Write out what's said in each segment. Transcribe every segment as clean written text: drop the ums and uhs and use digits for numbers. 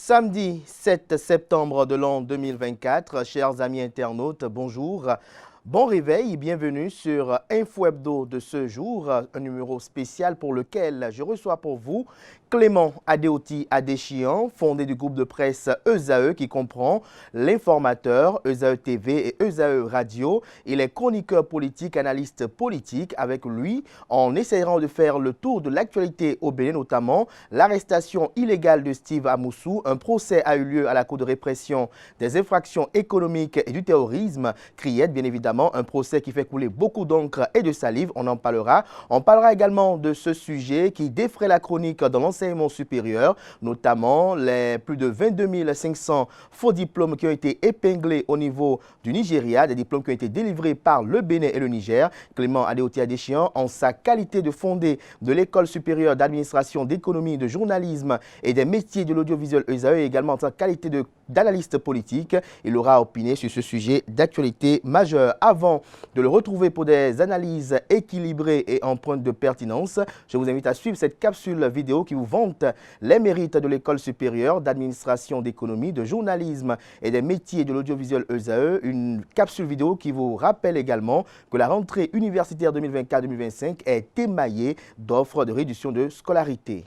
Samedi 7 septembre de l'an 2024, chers amis internautes, bonjour. Bon réveil et bienvenue sur Info Hebdo de ce jour, un numéro spécial pour lequel je reçois pour vous Clément Adéoti Adéchian, fondé du groupe de presse ESAE qui comprend l'informateur, ESAE TV et ESAE Radio. Il est chroniqueur politique, analyste politique. Avec lui, en essayant de faire le tour de l'actualité au Bénin, notamment l'arrestation illégale de Steve Amoussou. Un procès a eu lieu à la Cour de répression des infractions économiques et du terrorisme, CRIET, bien évidemment, un procès qui fait couler beaucoup d'encre et de salive. On en parlera. On parlera également de ce sujet qui défraie la chronique dans l'enseignement supérieur, notamment les plus de 22 500 faux diplômes qui ont été épinglés au niveau du Nigeria, des diplômes qui ont été délivrés par le Bénin et le Niger. Clément Adéoti Adéchian, en sa qualité de fondé de l'École supérieure d'administration, d'économie, de journalisme et des métiers de l'audiovisuel ESAE, et également en sa qualité d'analyste politique, il aura opiné sur ce sujet d'actualité majeure. Avant de le retrouver pour des analyses équilibrées et empreintes de pertinence, je vous invite à suivre cette capsule vidéo qui vous vante les mérites de l'École supérieure d'administration, d'économie, de journalisme et des métiers de l'audiovisuel ESAE. Une capsule vidéo qui vous rappelle également que la rentrée universitaire 2024-2025 est émaillée d'offres de réduction de scolarité.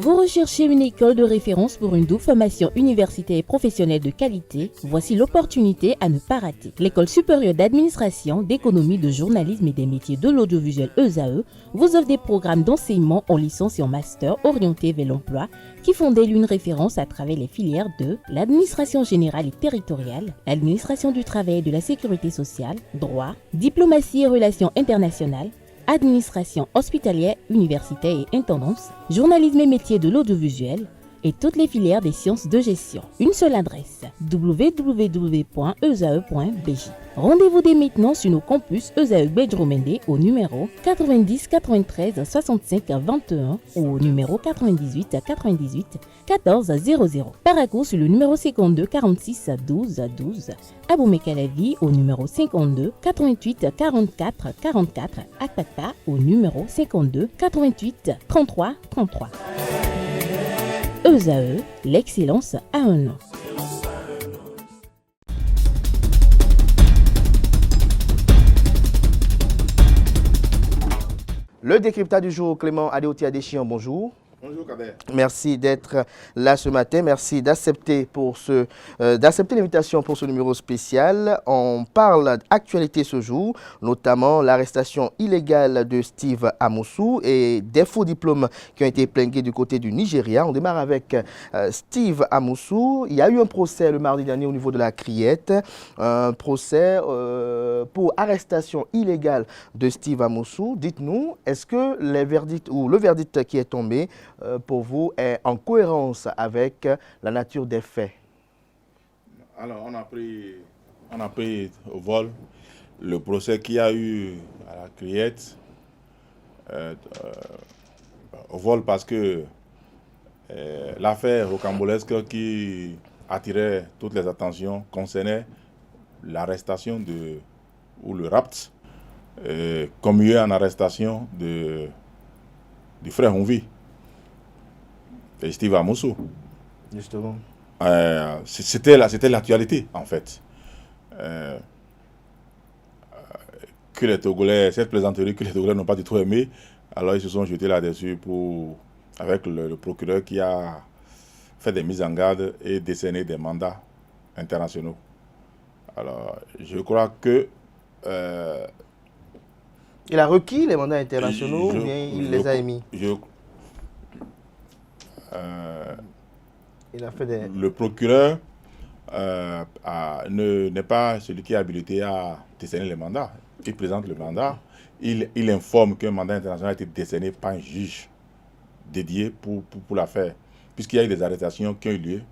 Vous recherchez une école de référence pour une double formation universitaire et professionnelle de qualité? Voici l'opportunité à ne pas rater. L'École supérieure d'administration, d'économie, de journalisme et des métiers de l'audiovisuel ESAE vous offre des programmes d'enseignement en licence et en master orientés vers l'emploi qui font d'elle une référence à travers les filières de l'administration générale et territoriale, l'administration du travail et de la sécurité sociale, droit, diplomatie et relations internationales, administration hospitalière, universitaire et intendance, journalisme et métiers de l'audiovisuel et toutes les filières des sciences de gestion. Une seule adresse, www.esae.bj. Rendez-vous dès maintenant sur nos campus ESAE Bedjromende au numéro 90 93 65 21 ou au numéro 98 98 14 00. Paracourt sur le numéro 52 46 12 12. Aboumé-Calavi au numéro 52 88 44 44. Akpakpa au numéro 52 88 33 33. ESAE, l'excellence à un nom. Le décryptage du jour, Clément Adéoti Adéchian, bonjour. Bonjour Kader. Merci d'être là ce matin. Merci d'accepter l'invitation pour ce numéro spécial. On parle d'actualité ce jour, notamment l'arrestation illégale de Steve Amoussou et des faux diplômes qui ont été épinglés du côté du Nigeria. On démarre avec Steve Amoussou. Il y a eu un procès le mardi dernier au niveau de la CRIET, un procès pour arrestation illégale de Steve Amoussou. Dites-nous, est-ce que le verdict qui est tombé pour vous est en cohérence avec la nature des faits? Alors, on a pris au vol le procès qu'il y a eu à la CRIET, au vol parce que l'affaire rocambolesque qui attirait toutes les attentions concernait l'arrestation ou le rapt, comme il y a en arrestation du frère Honvi et Steve Amoussou. Justement. C'était l'actualité, en fait. Que les Togolais, cette plaisanterie que les Togolais n'ont pas du tout aimé, alors ils se sont jetés là-dessus avec le procureur qui a fait des mises en garde et décerné des mandats internationaux. Alors, je crois que... il a requis les mandats internationaux ou bien il les a émis? Il a fait des... Le procureur n'est pas celui qui est habilité à décerner les mandats. Il présente le mandat, il informe qu'un mandat international a été décerné par un juge dédié pour l'affaire, puisqu'il y a eu des arrestations qui ont eu lieu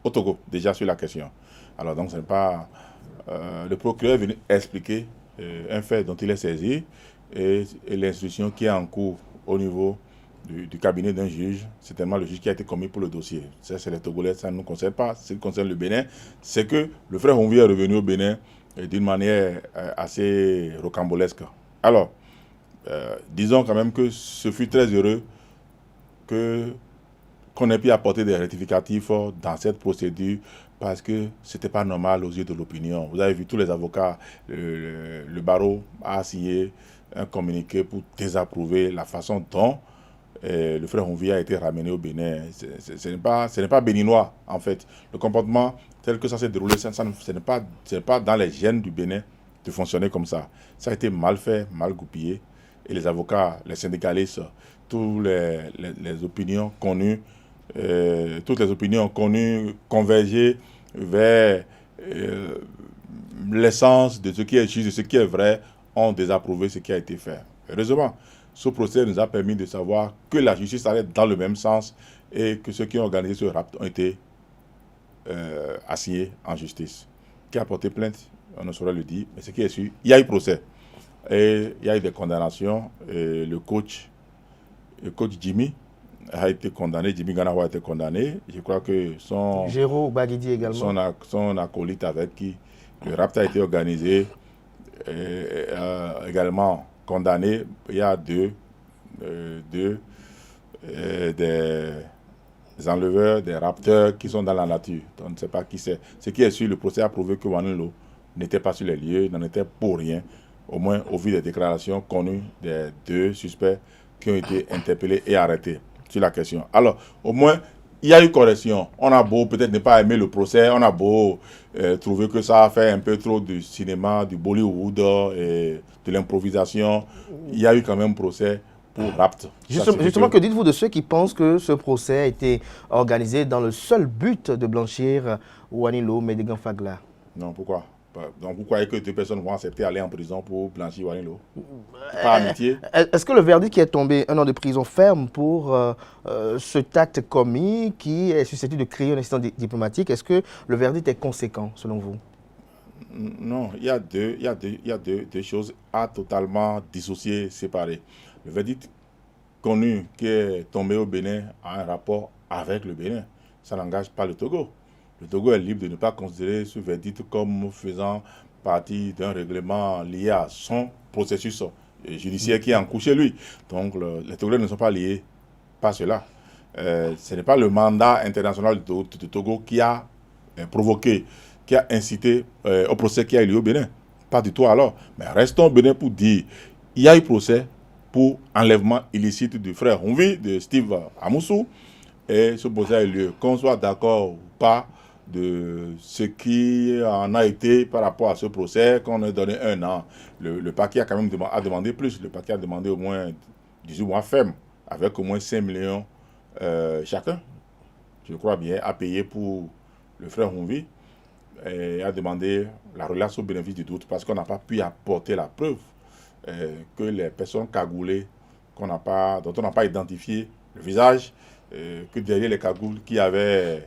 au Togo, déjà sur la question. Alors donc ce n'est pas... le procureur est venu expliquer un fait dont il est saisi et l'instruction qui est en cours au niveau du cabinet d'un juge, c'est tellement le juge qui a été commis pour le dossier. Ça, c'est les Togolais, ça ne nous concerne pas. Ce qui concerne le Bénin, c'est que le frère Honvi est revenu au Bénin d'une manière assez rocambolesque. Alors, disons quand même que ce fut très heureux qu'on ait pu apporter des rectificatifs dans cette procédure parce que ce n'était pas normal aux yeux de l'opinion. Vous avez vu tous les avocats, le barreau a signé un communiqué pour désapprouver la façon dont le frère Honvi a été ramené au Bénin. Ce n'est pas béninois, en fait. Le comportement tel que ça s'est déroulé, ce n'est pas dans les gènes du Bénin de fonctionner comme ça. Ça a été mal fait, mal goupillé. Et les avocats, les syndicalistes, toutes les opinions connues, converger vers l'essence de ce qui est juste, de ce qui est vrai, ont désapprouvé ce qui a été fait. Heureusement, ce procès nous a permis de savoir que la justice allait dans le même sens et que ceux qui ont organisé ce rapt ont été assignés en justice. Qui a porté plainte, on ne saurait le dire, mais ce qui est sûr, il y a eu procès. Et il y a eu des condamnations. Et le coach Jimmy a été condamné, Jimmy Ganawa a été condamné. Je crois que Géraud Baguidi également. Son acolyte avec qui le rapt a été organisé, également condamné. Il y a des enleveurs, des rapteurs qui sont dans la nature. On ne sait pas qui c'est. Ce qui est sûr, le procès a prouvé que Wanilo n'était pas sur les lieux, n'en était pour rien, au moins au vu des déclarations connues des 2 suspects qui ont été interpellés et arrêtés sur la question. Alors, au moins, il y a eu correction. On a beau peut-être ne pas aimer le procès, on a beau trouver que ça a fait un peu trop du cinéma, du Bollywood et de l'improvisation. Il y a eu quand même procès pour rapt. Justement, que dites-vous de ceux qui pensent que ce procès a été organisé dans le seul but de blanchir Wanilo Médégan Fagla? Non, pourquoi? Donc vous croyez que 2 personnes vont accepter d'aller en prison pour blanchir Wanilo? Pas amitié? Est-ce que le verdict qui est tombé, 1 an de prison ferme pour cet acte commis qui est susceptible de créer un incident diplomatique, est-ce que le verdict est conséquent selon vous? Non, il y a deux choses à totalement dissocier, séparer. Le verdict connu qui est tombé au Bénin a un rapport avec le Bénin. Ça n'engage pas le Togo. Le Togo est libre de ne pas considérer ce verdict comme faisant partie d'un règlement lié à son processus judiciaire qui est en cours chez lui. Donc les Togolais ne sont pas liés par cela. Ce n'est pas le mandat international du Togo qui a provoqué, qui a incité au procès qui a eu lieu au Bénin. Pas du tout alors. Mais restons au Bénin pour dire, il y a eu procès pour enlèvement illicite du frère Honvi, de Steve Amoussou, et ce procès a eu lieu. Qu'on soit d'accord ou pas de ce qui en a été par rapport à ce procès, qu'on a donné 1 an. Le parquet a quand même demandé plus. Le parquet a demandé au moins 18 mois ferme, avec au moins 5 millions chacun, je crois bien, à payer pour le frère Honvi, et a demandé la relâche au bénéfice du doute, parce qu'on n'a pas pu apporter la preuve que les personnes cagoulées dont on n'a pas identifié le visage, que derrière les cagoules qui avaient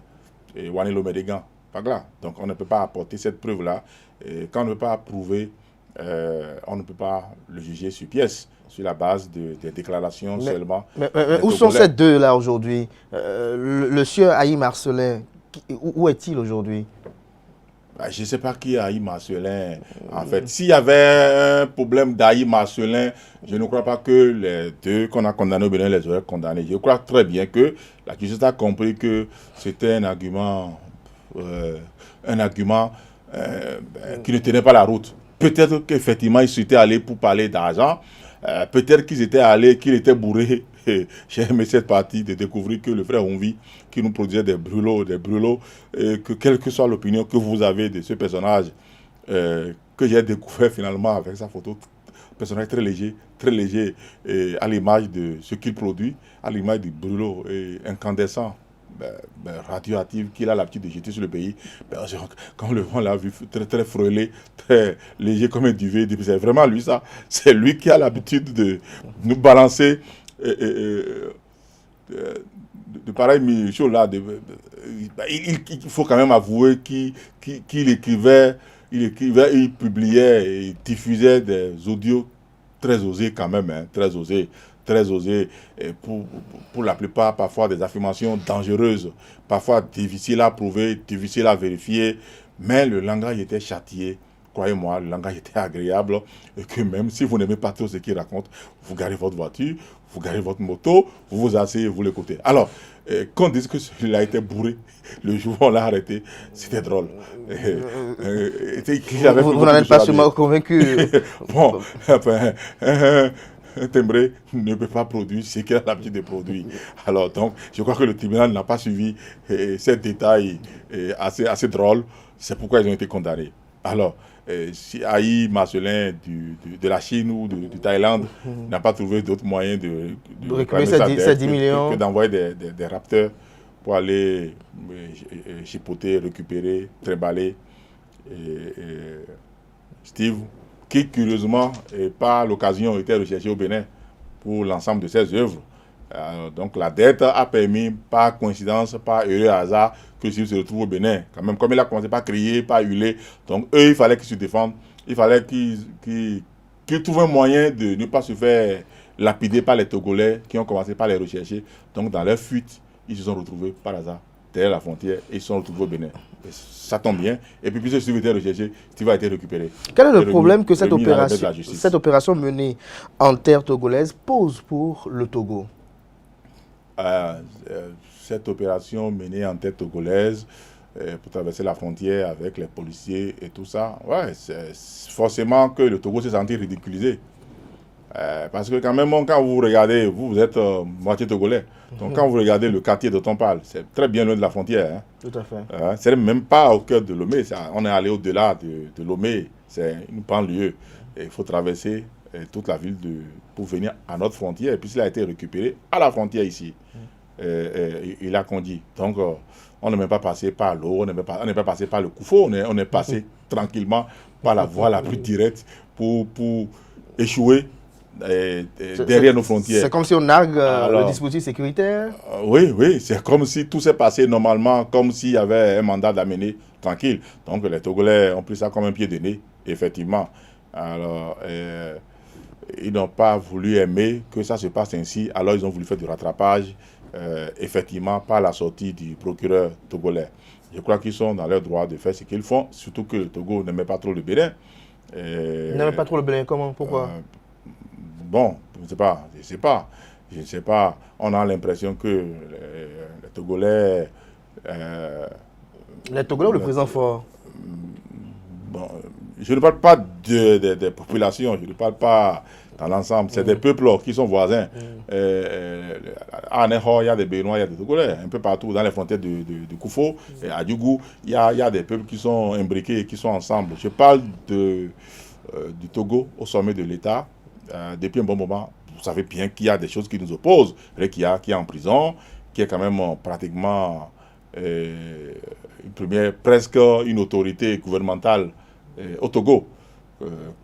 Wanilo Médégan Fagla. Donc on ne peut pas apporter cette preuve-là. Quand on ne peut pas prouver, on ne peut pas le juger sur pièce, sur la base des déclarations seulement. Mais où sont ces deux-là aujourd'hui? Le sieur Haïm Marcelin, où est-il aujourd'hui? Je ne sais pas qui est Haïm Marcelin. En fait, s'il y avait un problème d'Haïm Marcelin, je ne crois pas que les 2 qu'on a condamnés au Bénin les auraient condamnés. Je crois très bien que la justice a compris que c'était un argument qui ne tenait pas la route. Peut-être qu'effectivement, ils étaient allés pour parler d'argent. Peut-être qu'ils étaient bourrés. J'ai aimé cette partie de découvrir que le frère Honvi, qui nous produisait des brûlots, et que quelle que soit l'opinion que vous avez de ce personnage, que j'ai découvert finalement avec sa photo, personnage très léger, et à l'image de ce qu'il produit, à l'image du brûlot incandescent, radioactif qu'il a l'habitude de jeter sur le pays. Quand le vent l'a vu très très frôlé, très léger comme un duvet, c'est vraiment lui ça. C'est lui qui a l'habitude de nous balancer de pareilles choses-là. Il faut quand même avouer qu'il écrivait, il publiait et diffusait des audios très osés quand même, hein, très osés, et pour la plupart, parfois des affirmations dangereuses, parfois difficiles à prouver, difficiles à vérifier, mais le langage était châtié croyez-moi, le langage était agréable et que même si vous n'aimez pas trop ce qu'il raconte, vous garez votre voiture, vous garez votre moto, vous vous asseyez, vous l'écoutez. Alors, quand on dit que celui-là était bourré, le jour où on l'a arrêté, c'était drôle. Vous n'en êtes pas sûrement convaincu. Bon, enfin, un timbré ne peut pas produire ce qu'il a l'habitude de produire. Alors, donc, je crois que le tribunal n'a pas suivi ces détails assez drôles. C'est pourquoi ils ont été condamnés. Alors, si Aïe Marcelin de la Chine ou du Thaïlande n'a pas trouvé d'autres moyens de récupérer ces 10 millions que d'envoyer des rapteurs pour aller chipoter, récupérer, trimballer Steve, qui curieusement, par l'occasion, était recherché au Bénin pour l'ensemble de ses œuvres. Donc la dette a permis, par coïncidence, par heureux hasard, que Steve se retrouve au Bénin. Quand même, comme il a commencé par crier, par hurler, donc eux, il fallait qu'ils se défendent, il fallait qu'ils trouvent un moyen de ne pas se faire lapider par les Togolais qui ont commencé par les rechercher. Donc dans leur fuite, ils se sont retrouvés par hasard derrière la frontière et ils se sont retrouvés au Bénin. Et ça tombe bien. Et puis, puisque Steve était recherché, Steve a été récupéré. Quel est le problème que cette opération menée en terre togolaise pose pour le Togo? Cette opération menée en terre togolaise pour traverser la frontière avec les policiers et tout ça, ouais, c'est forcément que le Togo s'est senti ridiculisé. Parce que quand même, quand vous regardez, vous êtes moitié togolais. Donc quand vous regardez le quartier dont on parle, c'est très bien loin de la frontière. Hein. Tout à fait. C'est même pas au cœur de Lomé. On est allé au-delà de Lomé. C'est une banlieue. Il faut traverser toute la ville pour venir à notre frontière. Et puis il a été récupéré à la frontière ici. Il a conduit. Donc on n'est même pas passé par l'eau, on n'est pas passé par le Koufo. On est passé tranquillement par la voie la plus directe pour échouer derrière nos frontières. C'est comme si on nargue le dispositif sécuritaire. Oui, c'est comme si tout s'est passé normalement, comme s'il y avait un mandat d'amener tranquille. Donc les Togolais ont pris ça comme un pied de nez, effectivement. Alors, ils n'ont pas voulu aimer que ça se passe ainsi, alors ils ont voulu faire du rattrapage, effectivement, par la sortie du procureur togolais. Je crois qu'ils sont dans leur droit de faire ce qu'ils font, surtout que le Togo n'aimait pas trop le Bénin. Il n'aimait pas trop le Bénin, comment? Pourquoi? Bon, je ne sais pas. On a l'impression que les Togolais... les Togolais ou le président Faure? Bon, je ne parle pas des populations, je ne parle pas dans l'ensemble. C'est des peuples qui sont voisins. À Neho, il y a des Béninois, il y a des Togolais. Un peu partout, dans les frontières de Koufo et à Djougou, il y a des peuples qui sont imbriqués, qui sont ensemble. Je parle du Togo au sommet de l'État. Depuis un bon moment, vous savez bien qu'il y a des choses qui nous opposent. Qui est en prison, qui est quand même pratiquement presque une autorité gouvernementale au Togo,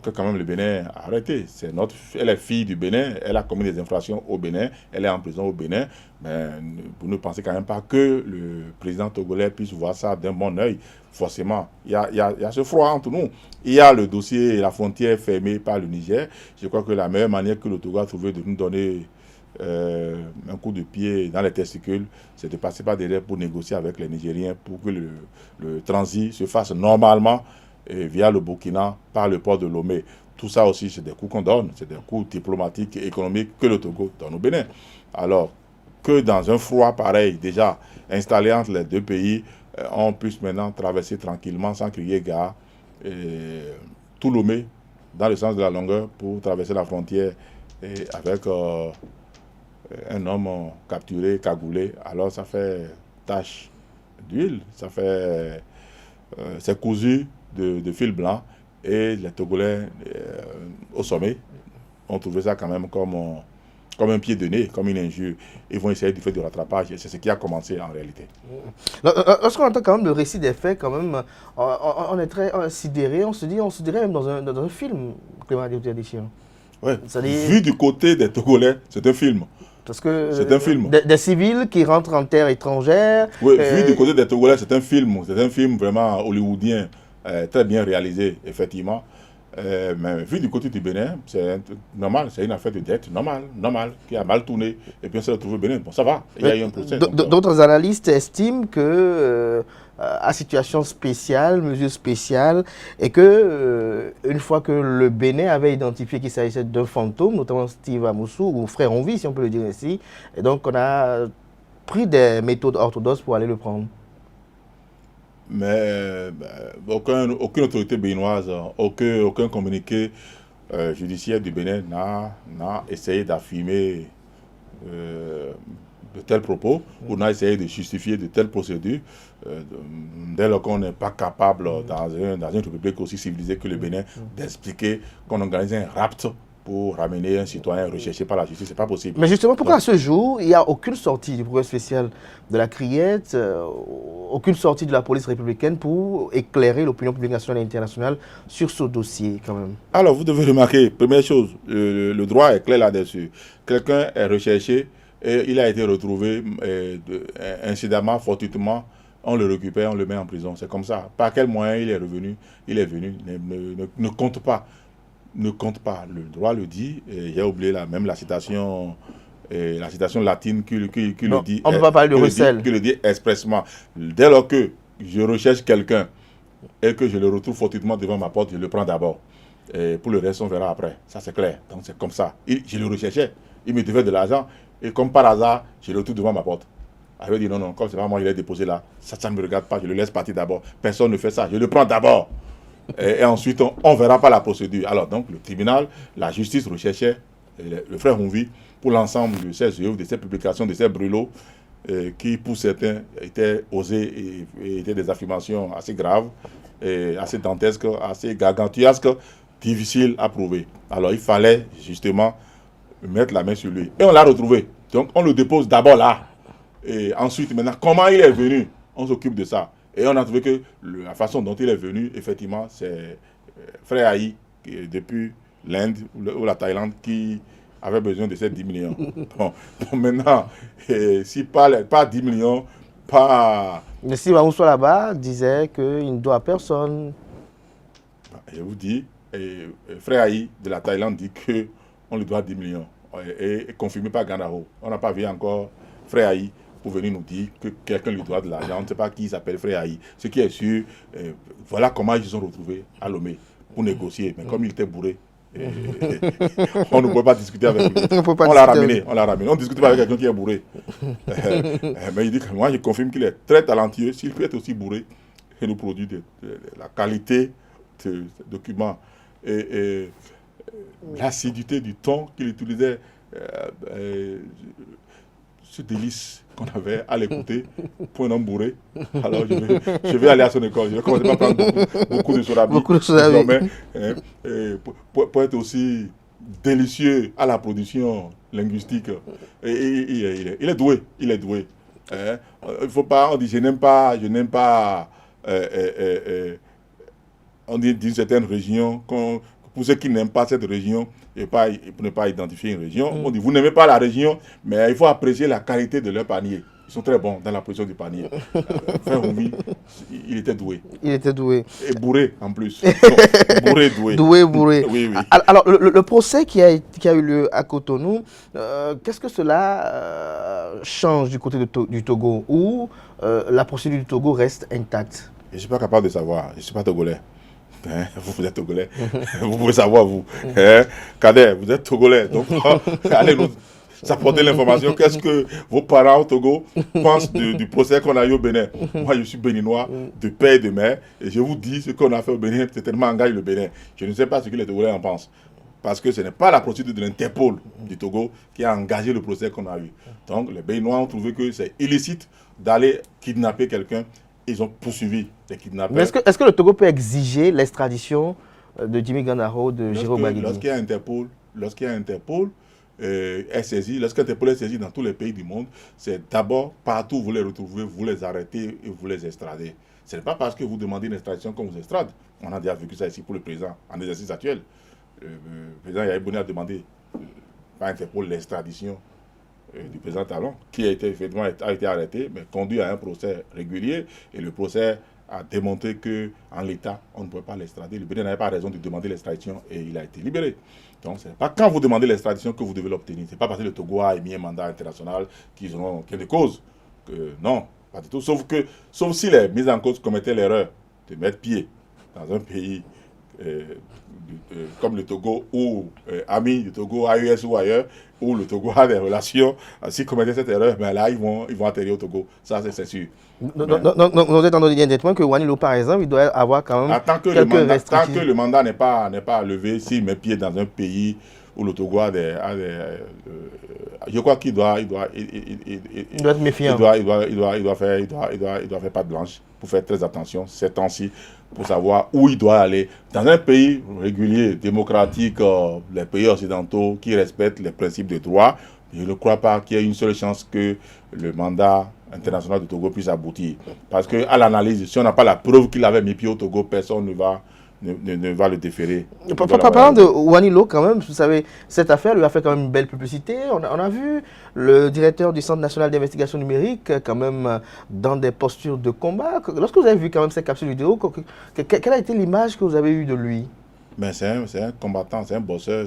que quand même le Bénin a arrêté. Elle est fille du Bénin, elle a commis des infractions au Bénin, elle est en prison au Bénin. Mais vous ne pensez quand même pas que le président togolais puisse voir ça d'un bon œil. Forcément, il y a ce froid entre nous. Il y a le dossier et la frontière fermée par le Niger. Je crois que la meilleure manière que le Togo a trouvé de nous donner un coup de pied dans les testicules, c'est de passer par derrière pour négocier avec les Nigériens pour que le transit se fasse normalement via le Burkina par le port de Lomé. Tout ça aussi, c'est des coups qu'on donne, c'est des coups diplomatiques et économiques que le Togo donne au Bénin. Alors que dans un froid pareil, déjà installé entre les deux pays, on puisse maintenant traverser tranquillement sans crier gare tout Lomé dans le sens de la longueur pour traverser la frontière avec un homme capturé, cagoulé. Alors ça fait tache d'huile, ça fait c'est cousu de fil blanc et les Togolais au sommet ont trouvé ça quand même comme un pied de nez, comme une injure. Ils vont essayer de faire du rattrapage et c'est ce qui a commencé en réalité. Lorsqu'on entend quand même le récit des faits, quand même, on est très sidéré, on se dirait même dans un film, Clément Adédition. Oui, vu du côté des Togolais, c'est un film. Parce que c'est un film. Des civils qui rentrent en terre étrangère. Oui, vu du côté des Togolais, c'est un film. C'est un film vraiment hollywoodien, très bien réalisé, effectivement. Mais vu du côté du Bénin, c'est normal, c'est une affaire de dette normale, qui a mal tourné. Et puis on s'est retrouvé au Bénin. Bon, ça va, il y a eu un procès. D'autres analystes estiment que à situation spéciale, mesure spéciale, et que une fois que le Bénin avait identifié qu'il s'agissait d'un fantôme, notamment Steve Amoussou, ou frère en vie, si on peut le dire ainsi, et donc on a pris des méthodes orthodoxes pour aller le prendre. Mais aucune autorité béninoise, aucun communiqué judiciaire du Bénin n'a essayé d'affirmer de tels propos ou n'a essayé de justifier de telles procédures dès lors qu'on n'est pas capable dans une république aussi civilisée que le Bénin d'expliquer qu'on organise un rapt pour ramener un citoyen recherché par la justice. C'est pas possible. Mais justement, pourquoi à ce jour, il n'y a aucune sortie du procureur spécial de la Criette, aucune sortie de la police républicaine pour éclairer l'opinion publique nationale et internationale sur ce dossier quand même? Alors, vous devez remarquer, première chose, le droit est clair là-dessus. Quelqu'un est recherché et il a été retrouvé incidemment, fortuitement, on le récupère, on le met en prison. C'est comme ça. Par quel moyen il est revenu? Il est venu, ne compte pas. Ne compte pas. Le droit le dit. J'ai oublié même la citation latine qui le dit. On ne peut pas parler de recel. Qui le dit expressement. Dès lors que je recherche quelqu'un et que je le retrouve fortuitement devant ma porte, je le prends d'abord. Et pour le reste, on verra après. Ça, c'est clair. Donc, c'est comme ça. Je le recherchais. Il me devait de l'argent. Et comme par hasard, je le retrouve devant ma porte. Je lui ai dit non, comme c'est pas moi, il est déposé là. Ça ne me regarde pas. Je le laisse partir d'abord. Personne ne fait ça. Je le prends d'abord. Et ensuite, on verra pas la procédure. Alors, donc, le tribunal, la justice recherchait le frère Honvi pour l'ensemble de ces œuvres, de ces publications, de ces brûlots, qui, pour certains, étaient osés et étaient des affirmations assez graves, et assez dantesques, assez gargantuesques, difficiles à prouver. Alors, il fallait justement mettre la main sur lui. Et on l'a retrouvé. Donc, on le dépose d'abord là. Et ensuite, maintenant, comment il est venu? On s'occupe de ça. Et on a trouvé que la façon dont il est venu, effectivement, c'est Frère Haï, depuis l'Inde ou la Thaïlande, qui avait besoin de ces 10 millions. Bon, maintenant, si pas 10 millions, pas... Mais si Mamousso là-bas disait qu'il ne doit à personne. Je vous dis, Frère Haï de la Thaïlande dit qu'on lui doit 10 millions. Et confirmé par Gandaro. On n'a pas vu encore Frère Haï pour venir nous dire que quelqu'un lui doit de l'argent. On ne sait pas qui s'appelle Frère Haï. Ce qui est sûr, voilà comment ils se sont retrouvés à Lomé pour négocier. Mais comme il était bourré, on ne pouvait pas discuter avec lui. On l'a ramené. On ne discute pas avec quelqu'un qui est bourré. Mais il dit que moi, je confirme qu'il est très talentueux. S'il peut être aussi bourré, il nous produit de la qualité de ce document. Et l'acidité du ton qu'il utilisait, ce délice qu'on avait à l'écouter pour un homme bourré. Alors je vais aller à son école. Je vais commencer par prendre beaucoup de sodabi. Beaucoup de sodabi. Pour être aussi délicieux à la production linguistique. Et il est doué. Il est doué. Il faut pas, on dit je n'aime pas on dit d'une certaine région, pour ceux qui n'aiment pas cette région, et pour ne pas identifier une région, on dit vous n'aimez pas la région, mais il faut apprécier la qualité de leur panier. Ils sont très bons dans la production du panier. Frère Honvi, il était doué. Il était doué. Et bourré en plus. Bourré, doué. Bourré. Oui. Alors, le procès qui a eu lieu à Cotonou, qu'est-ce que cela change du côté du Togo, où la procédure du Togo reste intacte? Je ne suis pas capable de savoir. Je ne suis pas togolais. Vous êtes togolais. Vous pouvez savoir, vous. Kader, vous êtes togolais. Donc, allez nous apporter l'information. Qu'est-ce que vos parents au Togo pensent du procès qu'on a eu au Bénin? Moi, je suis béninois de père et de mère. Et je vous dis, ce qu'on a fait au Bénin, c'est tellement engagé le Bénin. Je ne sais pas ce que les Togolais en pensent. Parce que ce n'est pas la procédure de l'Interpol du Togo qui a engagé le procès qu'on a eu. Donc, les Béninois ont trouvé que c'est illicite d'aller kidnapper quelqu'un. Ils ont poursuivi les kidnappeurs. Mais est-ce que le Togo peut exiger l'extradition de Jimmy Gandaro, de Jérôme Baguigui? Lorsqu'il y a Interpol, est saisi, lorsqu'Interpol est saisi dans tous les pays du monde, c'est d'abord partout où vous les retrouvez, vous les arrêtez et vous les extradez. Ce n'est pas parce que vous demandez une extradition qu'on vous extrade. On a déjà vécu ça ici pour le président, en exercice actuel. Le président Yahya Boni a demandé par Interpol l'extradition du président Talon, qui a été arrêté, mais conduit à un procès régulier. Et le procès a démontré qu'en l'état, on ne pouvait pas l'extrader. Le Bénin n'avait pas raison de demander l'extradition et il a été libéré. Donc, ce n'est pas quand vous demandez l'extradition que vous devez l'obtenir. Ce n'est pas parce que le Togo a émis un mandat international qu'ils ont des causes. Non, Pas du tout. Sauf si les mises en cause commettaient l'erreur de mettre pied dans un pays comme le Togo ou ami du Togo, AES ou ailleurs, où le Togo a des relations, s'ils commettaient cette erreur, ben là, ils vont atterrir au Togo. Ça, c'est sûr. Donc, vous êtes en train de dire directement que Wanilot, par exemple, il doit avoir quand même quelques restrictions. Tant que le mandat n'est pas levé, s'il met pied dans un pays où le Togo a des je crois qu'il doit être méfiant. Il doit faire patte blanche pour faire très attention ces temps-ci, pour savoir où il doit aller. Dans un pays régulier, démocratique, les pays occidentaux qui respectent les principes de droit, je ne crois pas qu'il y ait une seule chance que le mandat international du Togo puisse aboutir. Parce qu'à l'analyse, si on n'a pas la preuve qu'il avait mis pied au Togo, personne ne va le déférer. Parlant de Wanilot, quand même, vous savez, cette affaire lui a fait quand même une belle publicité. On a vu le directeur du Centre national d'investigation numérique, quand même, dans des postures de combat. Lorsque vous avez vu quand même cette capsule vidéo, quelle a été l'image que vous avez eue de lui? Mais c'est un combattant, c'est un bosseur.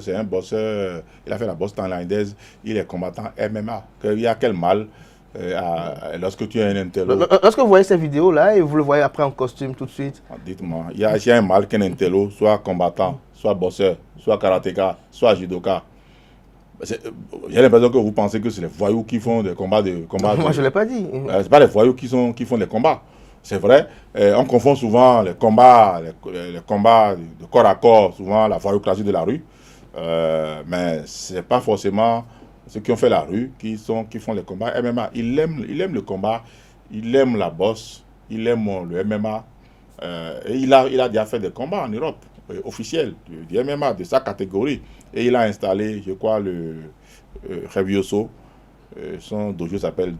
Il a fait la bosse thaïlandaise, il est combattant MMA. Il y a quel mal lorsque tu es un intello? Lorsque vous voyez cette vidéo-là et vous le voyez après en costume tout de suite? Dites-moi, il y a un mal qu'un intello soit combattant, soit bosseur, soit karatéka, soit judoka. J'ai l'impression que vous pensez que c'est les voyous qui font des combats Moi, je ne l'ai pas dit. C'est pas les voyous qui font des combats. C'est vrai, on confond souvent les combats de corps à corps, souvent la voyoucratie de la rue. Mais ce n'est pas forcément ceux qui ont fait la rue qui font les combats MMA. Il aime le combat, il aime la bosse, il aime le MMA. Et il a déjà fait des combats en Europe, officiels, du MMA, de sa catégorie. Et il a installé, je crois, le Revioso. Son dojo s'appelle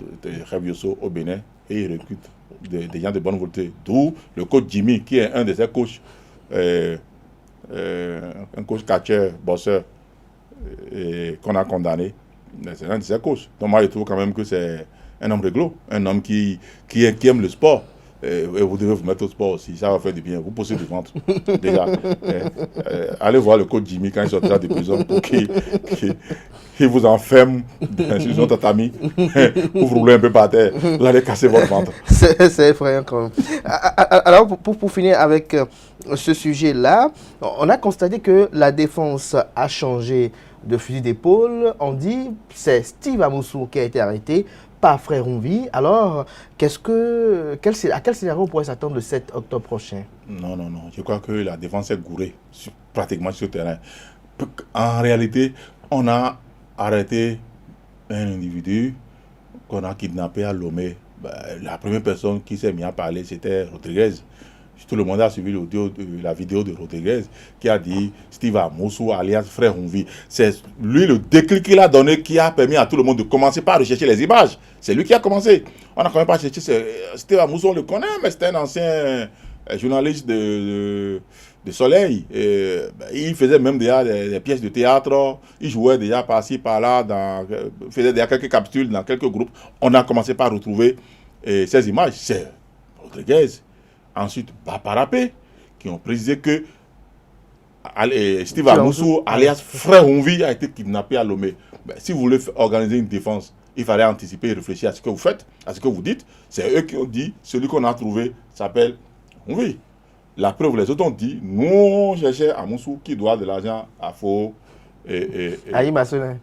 Revioso au Bénin. Et il recrute des gens de bonne volonté. D'où le coach Jimmy, qui est un de ses coachs, un coach catcheur, bosseur, qu'on a condamné. C'est un de ses coachs. Donc moi, je trouve quand même que c'est un homme réglo, un homme qui aime le sport. Et vous devez vous mettre au sport aussi, ça va faire du bien. Vous posez du ventre, déjà. Allez voir le coach Jimmy quand il sortira de prison pour qu'il vous enferme sur son tatami, pour vous rouler un peu par terre. Vous allez casser votre ventre. C'est effrayant quand même. Alors, pour finir avec ce sujet-là, on a constaté que la défense a changé de fusil d'épaule. On dit que c'est Steve Amoussou qui a été arrêté, pas Frère Onvi. Alors, à quel scénario on pourrait s'attendre le 7 octobre prochain? Non. Je crois que la défense est gourée pratiquement sur le terrain. En réalité, on a arrêté un individu qu'on a kidnappé à Lomé. La première personne qui s'est mise à parler, c'était Rodriguez. Tout le monde a suivi la vidéo de Rodriguez qui a dit Steve Amoussou alias Frère Onvi. C'est lui le déclic qu'il a donné qui a permis à tout le monde de commencer par rechercher les images. C'est lui qui a commencé. On n'a quand même pas cherché. Steve Amoussou, on le connaît, mais c'était un ancien journaliste de Soleil. Il faisait même déjà des pièces de théâtre. Il jouait déjà par-ci, par-là, faisait déjà quelques capsules dans quelques groupes. On a commencé par retrouver ces images. C'est Rodriguez. Ensuite, Baparapé, qui ont précisé que Steve Amoussou, alias Frère Onvi, a été kidnappé à Lomé. Si vous voulez organiser une défense, il fallait anticiper et réfléchir à ce que vous faites, à ce que vous dites. C'est eux qui ont dit, celui qu'on a trouvé s'appelle Onvi. La preuve, les autres ont dit, nous, on cherchait Amoussou qui doit de l'argent à Faux. Aïe, Massoulin.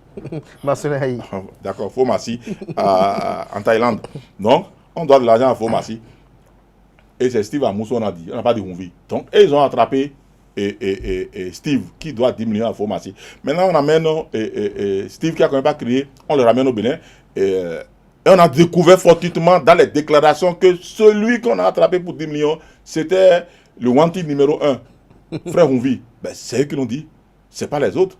Aïe. D'accord, Faux Massi, en Thaïlande. Donc, on doit de l'argent à Faux Massi. Et c'est Steve Amoussou, on a dit, on n'a pas dit Onvi. Donc, ils ont attrapé Steve, qui doit 10 millions à pharmacie. Maintenant, on amène Steve, qui a quand même pas crié, on le ramène au Bénin. Et on a découvert fortuitement dans les déclarations que celui qu'on a attrapé pour 10 millions, c'était le wanted numéro 1, Frère Onvi. C'est eux qui l'ont dit, c'est pas les autres.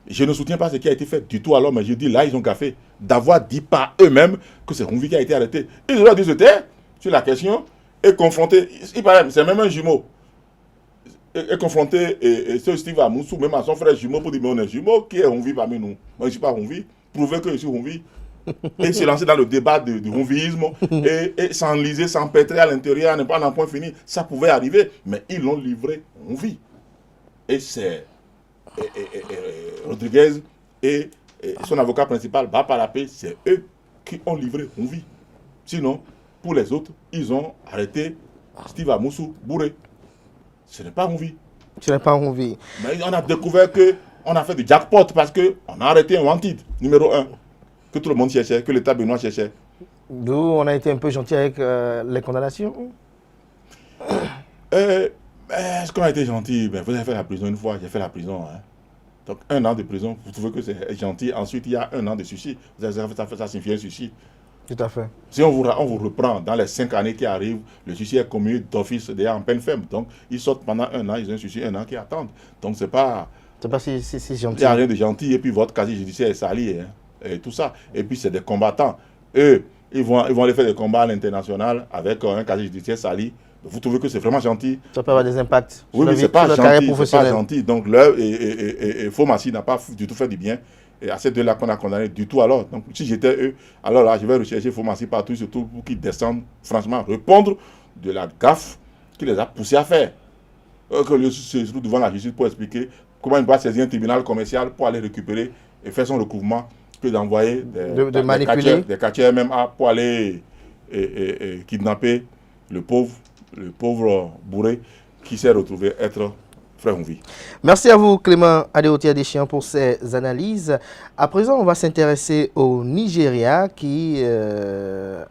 Je ne soutiens pas ce qui a été fait du tout alors, mais je dis là, ils ont gaffé d'avoir dit par eux-mêmes que c'est Onvi qui a été arrêté. Ils auraient dû se taire sur la question et confronter, c'est même un jumeau, et confronter ce Steve Amoussou, même à son frère jumeau, pour dire mais on est jumeau, qui est Onvi parmi nous? Moi je ne suis pas Onvi, prouver que je suis Onvi. Et se lancer dans le débat du onvisme et s'enliser, s'empêtrer à l'intérieur, ne pas en point fini, ça pouvait arriver, mais ils l'ont livré Onvi. Et c'est Rodriguez et son avocat principal, Baparapé, c'est eux qui ont livré Onvi. Sinon, Pour les autres, ils ont arrêté Steve Amoussou bourré. Ce n'est pas envie. Ce n'est pas envie. Mais on a découvert qu'on a fait du jackpot parce qu'on a arrêté un wanted, numéro 1, que tout le monde cherchait, que l'État béninois cherchait. D'où on a été un peu gentil avec les condamnations. Est-ce qu'on a été gentil? Vous avez fait la prison une fois, j'ai fait la prison. Hein. Donc 1 an de prison, vous trouvez que c'est gentil. Ensuite, il y a 1 an de suicide. Ça signifie un suicide. Tout à fait. Si on vous reprend dans les 5 années qui arrivent, le suicide est commis d'office déjà en peine ferme. Donc ils sortent pendant 1 an, ils ont un suicide 1 an qui attendent. Donc c'est pas si gentil. Il n'y a rien de gentil. Et puis votre casier judiciaire est sali. Hein, et tout ça. Et puis c'est des combattants. Eux, ils vont aller faire des combats à l'international avec un casier judiciaire sali. Vous trouvez que c'est vraiment gentil? Ça peut avoir des impacts. Oui, mais c'est pas gentil. C'est pas gentil. Donc l'heure et Fomassi n'a pas du tout fait du bien. Et à ces deux-là qu'on a condamné du tout alors. Donc si j'étais eux, alors là, je vais rechercher Fomassi partout, surtout pour qu'ils descendent, franchement, répondre de la gaffe qui les a poussés à faire. Que le se trouve devant la justice pour expliquer comment il doit saisir un tribunal commercial pour aller récupérer et faire son recouvrement, que d'envoyer des quartiers MMA pour aller kidnapper le pauvre bourré qui s'est retrouvé être Frère Honvi. Merci à vous, Clément Adeotia-Deschamps, pour ces analyses. À présent, on va s'intéresser au Nigeria qui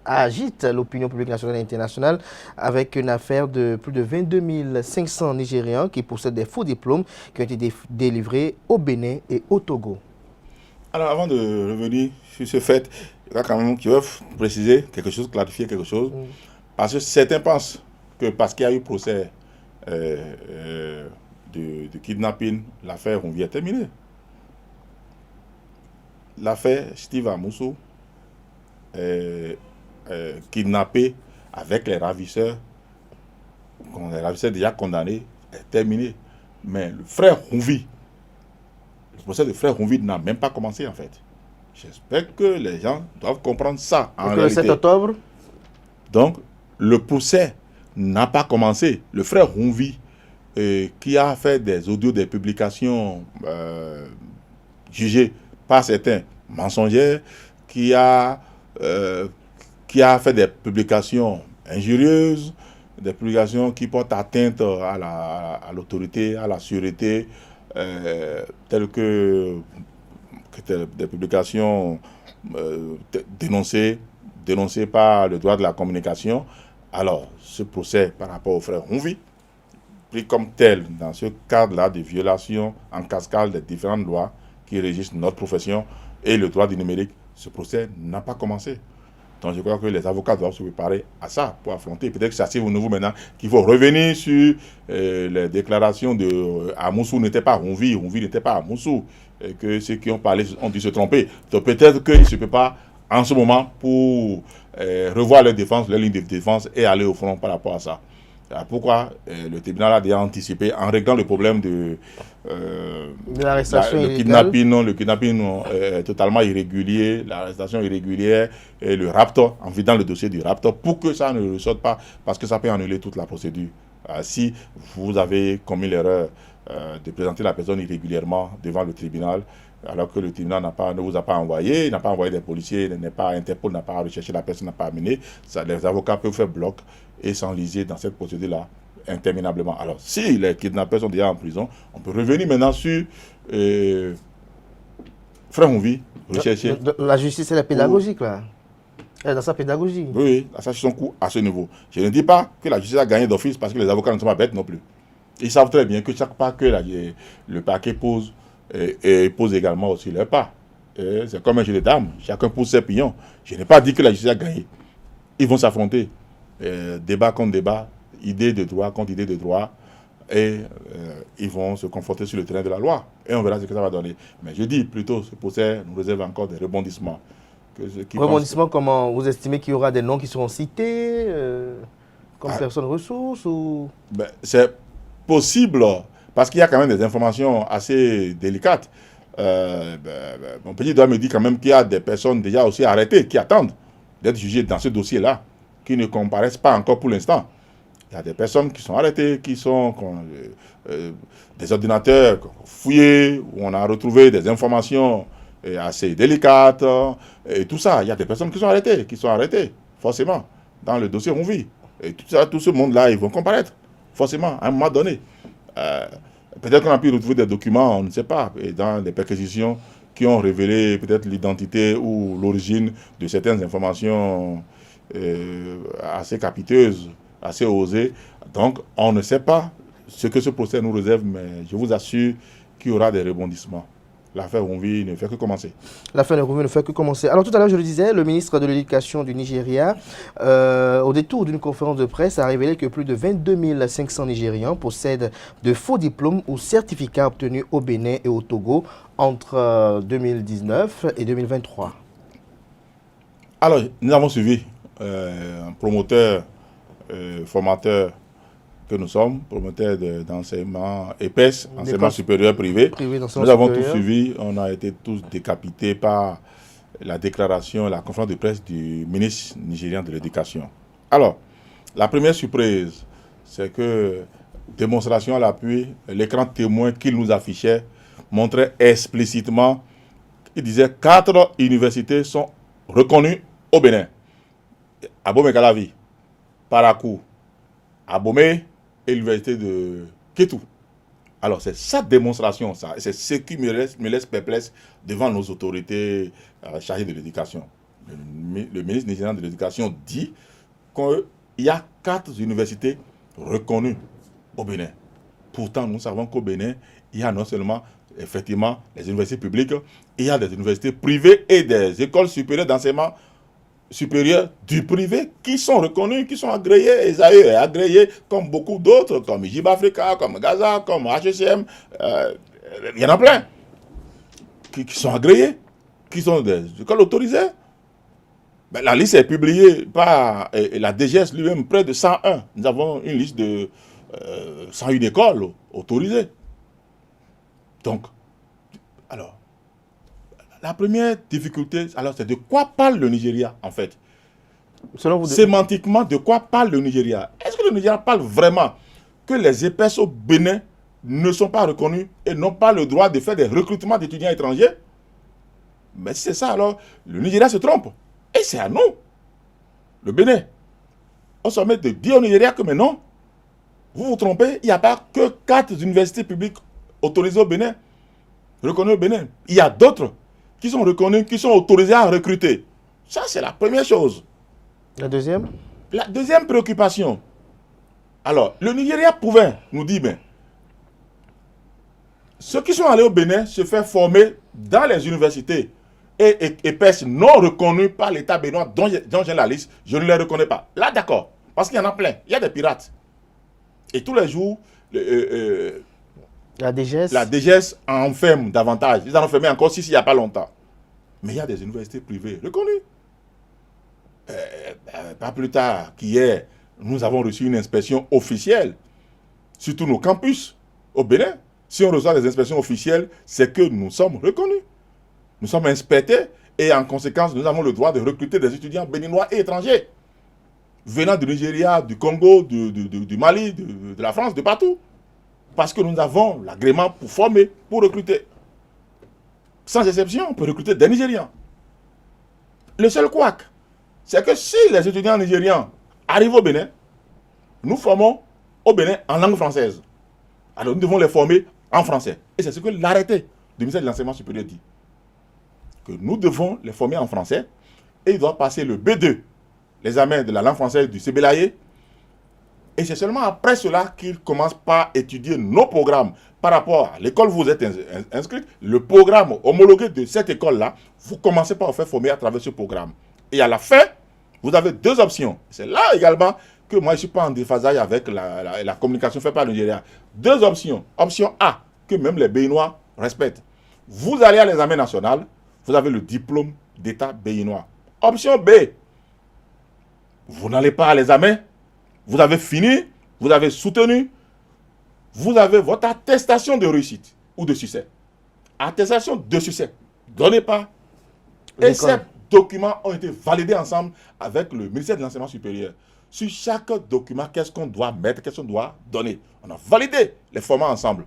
agite l'opinion publique nationale et internationale avec une affaire de plus de 22 500 Nigérians qui possèdent des faux diplômes qui ont été délivrés au Bénin et au Togo. Alors, avant de revenir sur ce fait, il y a quand même qui veut préciser quelque chose, clarifier quelque chose. Parce que certains pensent que parce qu'il y a eu procès de kidnapping, l'affaire Honvi est terminée. L'affaire Steve Amoussou kidnappé avec les ravisseurs déjà condamnés est terminée. Mais le frère Honvi, le procès de frère Honvi n'a même pas commencé en fait. J'espère que les gens doivent comprendre ça en réalité. Le 7 octobre. Donc, le procès n'a pas commencé. Le frère Honvi, qui a fait des audios, des publications jugées par certains mensongères, qui a fait des publications injurieuses, des publications qui portent atteinte à l'autorité, à la sûreté, telles que des publications dénoncées par le droit de la communication. Alors, ce procès par rapport au frère Honvi, pris comme tel dans ce cadre-là de violation en cascade des différentes lois qui régissent notre profession et le droit du numérique, ce procès n'a pas commencé. Donc je crois que les avocats doivent se préparer à ça pour affronter. Peut-être que c'est assez nouveau maintenant qu'il faut revenir sur les déclarations de Amoussou n'était pas Honvi, Honvi n'était pas Amoussou, et que ceux qui ont parlé ont dû se tromper. Donc peut-être qu'ils ne se préparent en ce moment pour revoir leur défense, leur ligne de défense et aller au front par rapport à ça. Pourquoi le tribunal a déjà anticipé en réglant le problème de l'arrestation illégale. Le kidnapping totalement irrégulier, l'arrestation irrégulière et le raptor, en vidant le dossier du raptor pour que ça ne ressorte pas, parce que ça peut annuler toute la procédure. Si vous avez commis l'erreur de présenter la personne irrégulièrement devant le tribunal, alors que le tribunal ne vous a pas envoyé, n'a pas envoyé des policiers, Interpol n'a pas recherché la personne, n'a pas amené, les avocats peuvent faire bloc et s'enliser dans cette procédure-là interminablement. Alors, si les kidnappeurs sont déjà en prison, on peut revenir maintenant sur Frère Honvi, rechercher. La justice, elle est pédagogique, là. Elle est dans sa pédagogie. Oui, ça c'est son coup à ce niveau. Je ne dis pas que la justice a gagné d'office parce que les avocats ne sont pas bêtes non plus. Ils savent très bien que chaque pas que le parquet pose, et pose également aussi leur pas. C'est comme un jeu de dames. Chacun pose ses pions. Je n'ai pas dit que la justice a gagné. Ils vont s'affronter. Débat contre débat, idée de droit contre idée de droit, et ils vont se confronter sur le terrain de la loi. Et on verra ce que ça va donner. Mais je dis plutôt, ce procès nous réserve encore des rebondissements. Rebondissements, comment vous estimez qu'il y aura des noms qui seront cités comme personnes ressources ou... C'est possible, parce qu'il y a quand même des informations assez délicates. Mon petit doigt me dit quand même qu'il y a des personnes déjà aussi arrêtées qui attendent d'être jugées dans ce dossier-là, qui ne comparaissent pas encore pour l'instant. Il y a des personnes qui sont arrêtées, qui sont des ordinateurs fouillés, où on a retrouvé des informations assez délicates, et tout ça. Il y a des personnes qui sont arrêtées, forcément. dans le dossier Ronvi. Et tout ce monde-là, ils vont comparaître, forcément, à un moment donné. Peut-être qu'on a pu retrouver des documents, on ne sait pas, et dans des perquisitions qui ont révélé peut-être l'identité ou l'origine de certaines informations assez capiteuses, assez osées. Donc, on ne sait pas ce que ce procès nous réserve, mais je vous assure qu'il y aura des rebondissements. L'affaire Ronvi ne fait que commencer. L'affaire Ronvi ne fait que commencer. Alors tout à l'heure, je le disais, le ministre de l'Éducation du Nigeria, au détour d'une conférence de presse, a révélé que plus de 22 500 Nigérians possèdent de faux diplômes ou certificats obtenus au Bénin et au Togo entre 2019 et 2023. Alors, nous avons suivi un promoteur, formateur que nous sommes, promoteurs d'enseignement EPES, enseignement supérieur privé. Nous avons tous suivi, on a été tous décapités par la déclaration, la conférence de presse du ministre nigérien de l'Éducation. Alors, la première surprise, c'est que, démonstration à l'appui, l'écran témoin qu'il nous affichait montrait explicitement, il disait 4 universités sont reconnues au Bénin. Abomey-Calavi, Parakou, Abomey, et l'université de Kétou. Alors, c'est sa démonstration, ça. C'est ce qui me laisse perplexe devant nos autorités chargées de l'éducation. Le ministre nigérien de l'Éducation dit qu'il y a 4 universités reconnues au Bénin. Pourtant, nous savons qu'au Bénin, il y a non seulement, effectivement, les universités publiques, il y a des universités privées et des écoles supérieures d'enseignement supérieurs du privé qui sont reconnus, qui sont agréés, et agréés comme beaucoup d'autres, comme IJB Africa, comme Gaza, comme HECM, il y en a plein qui sont agréés, qui sont des écoles autorisées. Ben, la liste est publiée par la DGS lui-même, près de 101. Nous avons une liste de 101 écoles autorisées. Donc, alors, la première difficulté, alors c'est de quoi parle le Nigeria en fait? Selon vous, sémantiquement, de quoi parle le Nigeria? Est-ce que le Nigeria parle vraiment que les EPES au Bénin ne sont pas reconnus et n'ont pas le droit de faire des recrutements d'étudiants étrangers? Mais si c'est ça, alors le Nigeria se trompe. Et c'est à nous, le Bénin. On se met de dire au Nigeria que mais non, vous vous trompez, il n'y a pas que 4 universités publiques autorisées au Bénin, reconnues au Bénin. Il y a d'autres qui sont reconnus, qui sont autorisés à recruter. Ça, c'est la première chose. La deuxième? La deuxième préoccupation. Alors, le Nigeria pouvait nous dire, ben, ceux qui sont allés au Bénin se faire former dans les universités et EPES non reconnus par l'État béninois dont j'ai la liste, je ne les reconnais pas. Là, d'accord, parce qu'il y en a plein. Il y a des pirates. Et tous les jours, la DGS enferme davantage. Ils en ont fermé encore 6 il n'y a pas longtemps. Mais il y a des universités privées reconnues. Pas plus tard qu'hier, nous avons reçu une inspection officielle sur tous nos campus au Bénin. Si on reçoit des inspections officielles, c'est que nous sommes reconnus. Nous sommes inspectés et en conséquence, nous avons le droit de recruter des étudiants béninois et étrangers venant du Nigeria, du Congo, du Mali, de la France, de partout. Parce que nous avons l'agrément pour former, pour recruter. Sans exception, on peut recruter des Nigérians. Le seul couac, c'est que si les étudiants nigérians arrivent au Bénin, nous formons au Bénin en langue française. Alors nous devons les former en français. Et c'est ce que l'arrêté du ministère de l'Enseignement supérieur dit. Que nous devons les former en français et ils doivent passer le B2, l'examen de la langue française du CBLAE. Et c'est seulement après cela qu'ils commencent par étudier nos programmes par rapport à l'école où vous êtes inscrit. Le programme homologué de cette école-là, vous commencez par vous faire former à travers ce programme. Et à la fin, vous avez 2 options. C'est là également que moi, je ne suis pas en déphasage avec la communication faite par le Nigeria. 2 options. Option A, que même les Béninois respectent. Vous allez à l'examen national, vous avez le diplôme d'État béninois. Option B, vous n'allez pas à l'examen, vous avez fini, vous avez soutenu, vous avez votre attestation de réussite ou de succès. Attestation de succès. Donnez pas. Et ces documents ont été validés ensemble avec le ministère de l'Enseignement supérieur. Sur chaque document, qu'est-ce qu'on doit mettre, qu'est-ce qu'on doit donner. On a validé les formats ensemble.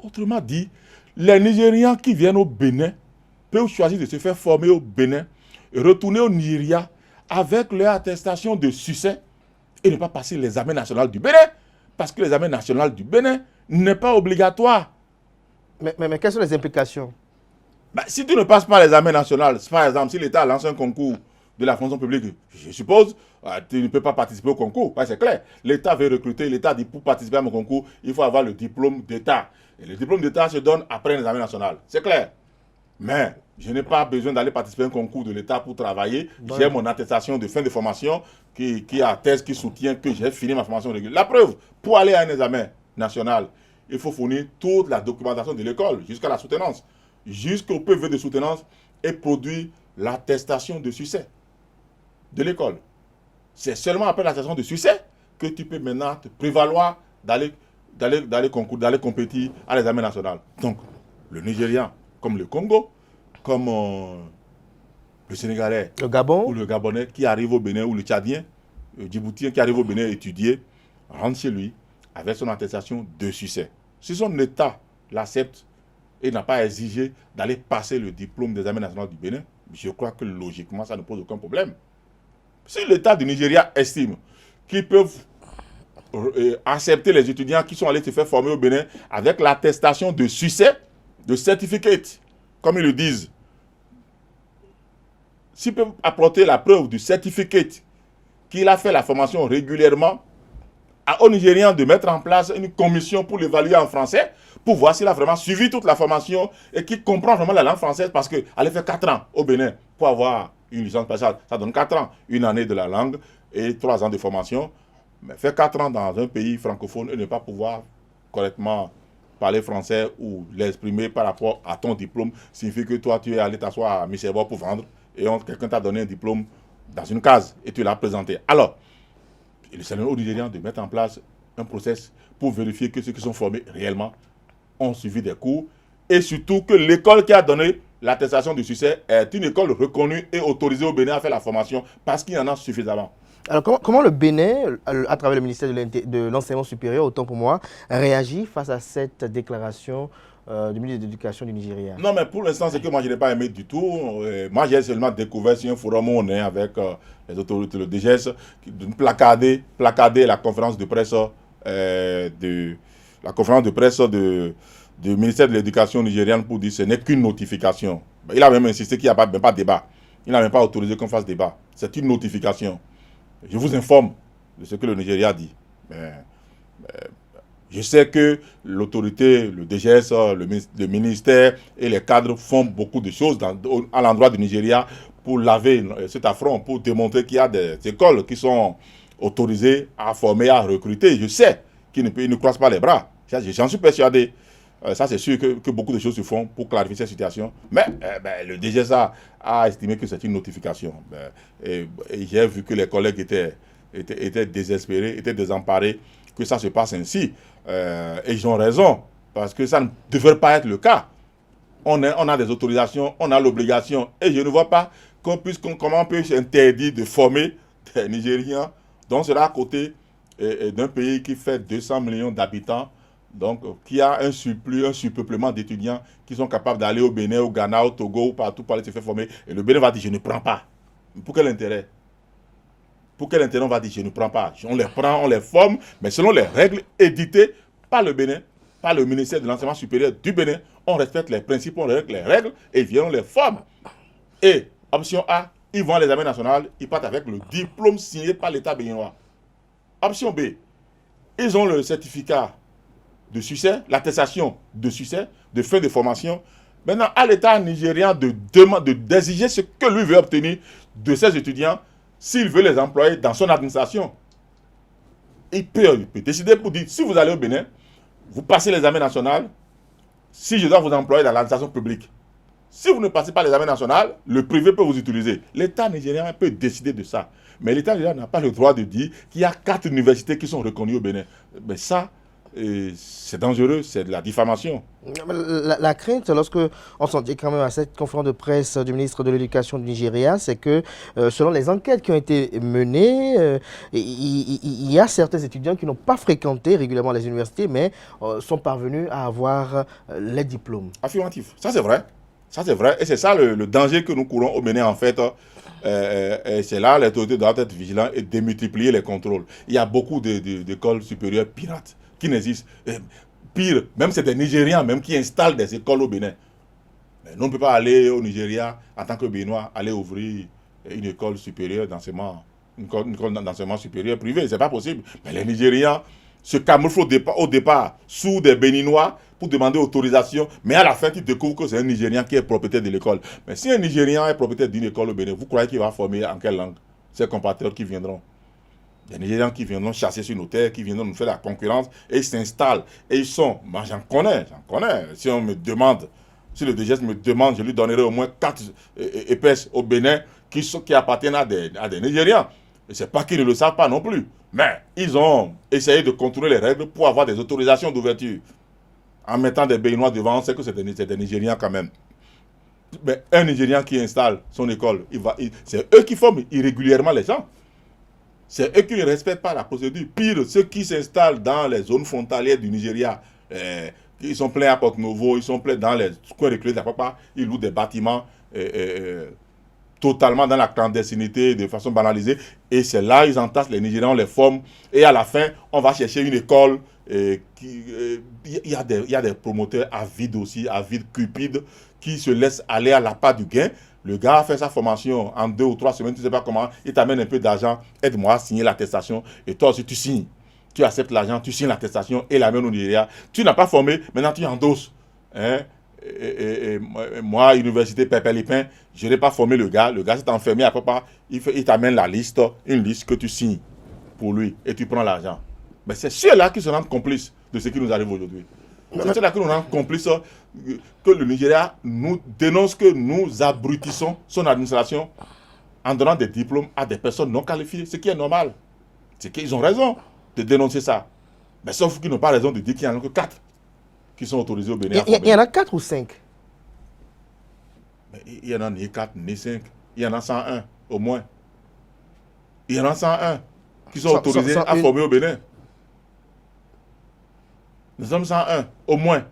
Autrement dit, les Nigérians qui viennent au Bénin peuvent choisir de se faire former au Bénin et retourner au Nigeria avec leur attestation de succès et ne pas passer l'examen national du Bénin. Parce que l'examen national du Bénin n'est pas obligatoire. Mais quelles sont les implications? Si tu ne passes pas l'examen national, par exemple, si l'État lance un concours de la fonction publique, je suppose, tu ne peux pas participer au concours. C'est clair. L'État veut recruter, l'État dit pour participer à mon concours, il faut avoir le diplôme d'État. Et le diplôme d'État se donne après l'examen national. C'est clair. Mais je n'ai pas besoin d'aller participer à un concours de l'État pour travailler. Ouais. J'ai mon attestation de fin de formation qui atteste, qui soutient que j'ai fini ma formation régulière. La preuve, pour aller à un examen national, il faut fournir toute la documentation de l'école jusqu'à la soutenance, jusqu'au PV de soutenance et produire l'attestation de succès de l'école. C'est seulement après l'attestation de succès que tu peux maintenant te prévaloir d'aller compétir à l'examen national. Donc, le Nigérian, comme le Congo, comme le Sénégalais, le Gabon, ou le Gabonais qui arrive au Bénin, ou le Tchadien, le Djiboutien qui arrive au Bénin étudier, rentre chez lui avec son attestation de succès. Si son État l'accepte et n'a pas exigé d'aller passer le diplôme d'examen national du Bénin, je crois que logiquement, ça ne pose aucun problème. Si l'État du Nigeria estime qu'ils peuvent accepter les étudiants qui sont allés se faire former au Bénin avec l'attestation de succès, de certificate, comme ils le disent, s'ils peuvent apporter la preuve du certificate qu'il a fait la formation régulièrement, aux Nigériens de mettre en place une commission pour l'évaluer en français, pour voir s'il a vraiment suivi toute la formation et qu'il comprend vraiment la langue française, parce qu'aller faire 4 ans au Bénin pour avoir une licence spéciale, ça donne 4 ans, une année de la langue et 3 ans de formation. Mais faire 4 ans dans un pays francophone et ne pas pouvoir correctement parler français ou l'exprimer par rapport à ton diplôme signifie que toi, tu es allé t'asseoir à Michel-Bord pour vendre et quelqu'un t'a donné un diplôme dans une case et tu l'as présenté. Alors, il est aux Nigérians de mettre en place un process pour vérifier que ceux qui sont formés réellement ont suivi des cours et surtout que l'école qui a donné l'attestation de succès est une école reconnue et autorisée au Bénin à faire la formation parce qu'il y en a suffisamment. Alors, comment le Bénin, à travers le ministère de l'Enseignement supérieur, autant pour moi, réagit face à cette déclaration du ministre de l'Éducation du Nigeria? Non, mais pour l'instant, c'est que moi, je n'ai pas aimé du tout. Moi, j'ai seulement découvert sur un forum où on est avec les autorités, le DGS, de placarder la conférence de presse du ministère de l'Éducation nigériane pour dire que ce n'est qu'une notification. Il a même insisté qu'il n'y a même pas de débat. Il n'a même pas autorisé qu'on fasse débat. C'est une notification. Je vous informe de ce que le Nigeria dit. Je sais que l'autorité, le DGS, le ministère et les cadres font beaucoup de choses à l'endroit du Nigeria pour laver cet affront, pour démontrer qu'il y a des écoles qui sont autorisées à former, à recruter. Je sais qu'ils ne croisent pas les bras. J'en suis persuadé. Ça, c'est sûr que beaucoup de choses se font pour clarifier cette situation. Mais le DGS a estimé que c'est une notification. Et j'ai vu que les collègues étaient désespérés, étaient désemparés, que ça se passe ainsi. Et ils ont raison, parce que ça ne devrait pas être le cas. On a des autorisations, on a l'obligation. Et je ne vois pas comment on peut s'interdire de former des Nigériens, dont sera à côté d'un pays qui fait 200 millions d'habitants, donc qui a un surpeuplement d'étudiants qui sont capables d'aller au Bénin, au Ghana, au Togo, partout pour aller se faire former. Et le Bénin va dire, je ne prends pas. Pour quel intérêt? Pour quel intérêt on va dire, je ne prends pas? On les prend, on les forme, mais selon les règles éditées par le Bénin, par le ministère de l'Enseignement supérieur du Bénin, on respecte les principes, on respecte les règles, et viennent, on les forme. Et, option A, ils vont à l'examen national, ils partent avec le diplôme signé par l'État béninois. Option B, ils ont le certificat de succès, l'attestation de succès, de fin de formation. Maintenant, à l'État nigérian d'exiger ce que lui veut obtenir de ses étudiants s'il veut les employer dans son administration. Il peut décider pour dire, si vous allez au Bénin, vous passez l'examen national, si je dois vous employer dans l'administration publique. Si vous ne passez pas l'examen national, le privé peut vous utiliser. L'État nigérien peut décider de ça. Mais l'État nigérien n'a pas le droit de dire qu'il y a 4 universités qui sont reconnues au Bénin. Mais ça, c'est dangereux, c'est de la diffamation. La crainte, lorsque on s'en dit quand même à cette conférence de presse du ministre de l'Éducation du Nigeria, c'est que selon les enquêtes qui ont été menées, il y a certains étudiants qui n'ont pas fréquenté régulièrement les universités, mais sont parvenus à avoir les diplômes. Affirmatif, ça c'est vrai. Ça c'est vrai, et c'est ça le danger que nous courons au Bénin en fait. c'est là les autorités doivent être vigilantes et démultiplier les contrôles. Il y a beaucoup d'écoles supérieures pirates qui n'existent. Pire, même c'est des Nigérians même qui installent des écoles au Bénin. Mais nous, on ne peut pas aller au Nigeria en tant que Béninois, aller ouvrir une école supérieure d'enseignement, une école d'enseignement supérieur privé. C'est pas possible. Mais les Nigérians se camouflent au départ sous des Béninois pour demander autorisation. Mais à la fin, tu découvres que c'est un Nigérian qui est propriétaire de l'école. Mais si un Nigérian est propriétaire d'une école au Bénin, vous croyez qu'il va former en quelle langue ses compatriotes qui viendront? Des Nigérians qui viendront chasser sur nos terres, qui viendront nous faire la concurrence, et ils s'installent. Et ils sont, moi j'en connais. Si on me demande, si le DGS me demande, je lui donnerai au moins 4 épaisses au Bénin qui appartiennent à des Nigérians. Et c'est pas qu'ils ne le savent pas non plus. Mais ils ont essayé de contrôler les règles pour avoir des autorisations d'ouverture. En mettant des Béninois devant, on sait que c'est des Nigérians quand même. Mais un Nigérian qui installe son école, c'est eux qui forment irrégulièrement les gens. C'est eux qui ne respectent pas la procédure. Pire, ceux qui s'installent dans les zones frontalières du Nigeria, ils sont pleins à Porto-Novo, ils sont pleins dans les coins reculés de la Papa, ils louent des bâtiments totalement dans la clandestinité, de façon banalisée. Et c'est là ils entassent les Nigérians, on les forme. Et à la fin, on va chercher une école. Il y a des promoteurs avides aussi, avides, cupides, qui se laissent aller à la part du gain. Le gars a fait sa formation en 2 ou 3 semaines, tu ne sais pas comment, il t'amène un peu d'argent, aide-moi à signer l'attestation, et toi aussi tu signes. Tu acceptes l'argent, tu signes l'attestation et l'amènes au Nigeria. Tu n'as pas formé, maintenant tu endosses. Hein? Moi, Université Pépé-Lipin, je n'ai pas formé le gars s'est enfermé à papa, il t'amène la liste, une liste que tu signes pour lui, et tu prends l'argent. Mais c'est ceux-là qui se rendent complices de ce qui nous arrive aujourd'hui. C'est ceux-là qui nous rendent complices que le Nigeria nous dénonce que nous abrutissons son administration en donnant des diplômes à des personnes non qualifiées, ce qui est normal. C'est qu'ils ont raison de dénoncer ça. Mais sauf qu'ils n'ont pas raison de dire qu'il n'y en a que 4 qui sont autorisés au Bénin. Il y en a 4 ou 5? Mais il y en a ni 4 ni 5. Il y en a 101 au moins. Il y en a 101 qui sont autorisés à former au Bénin. Nous sommes 101 au moins.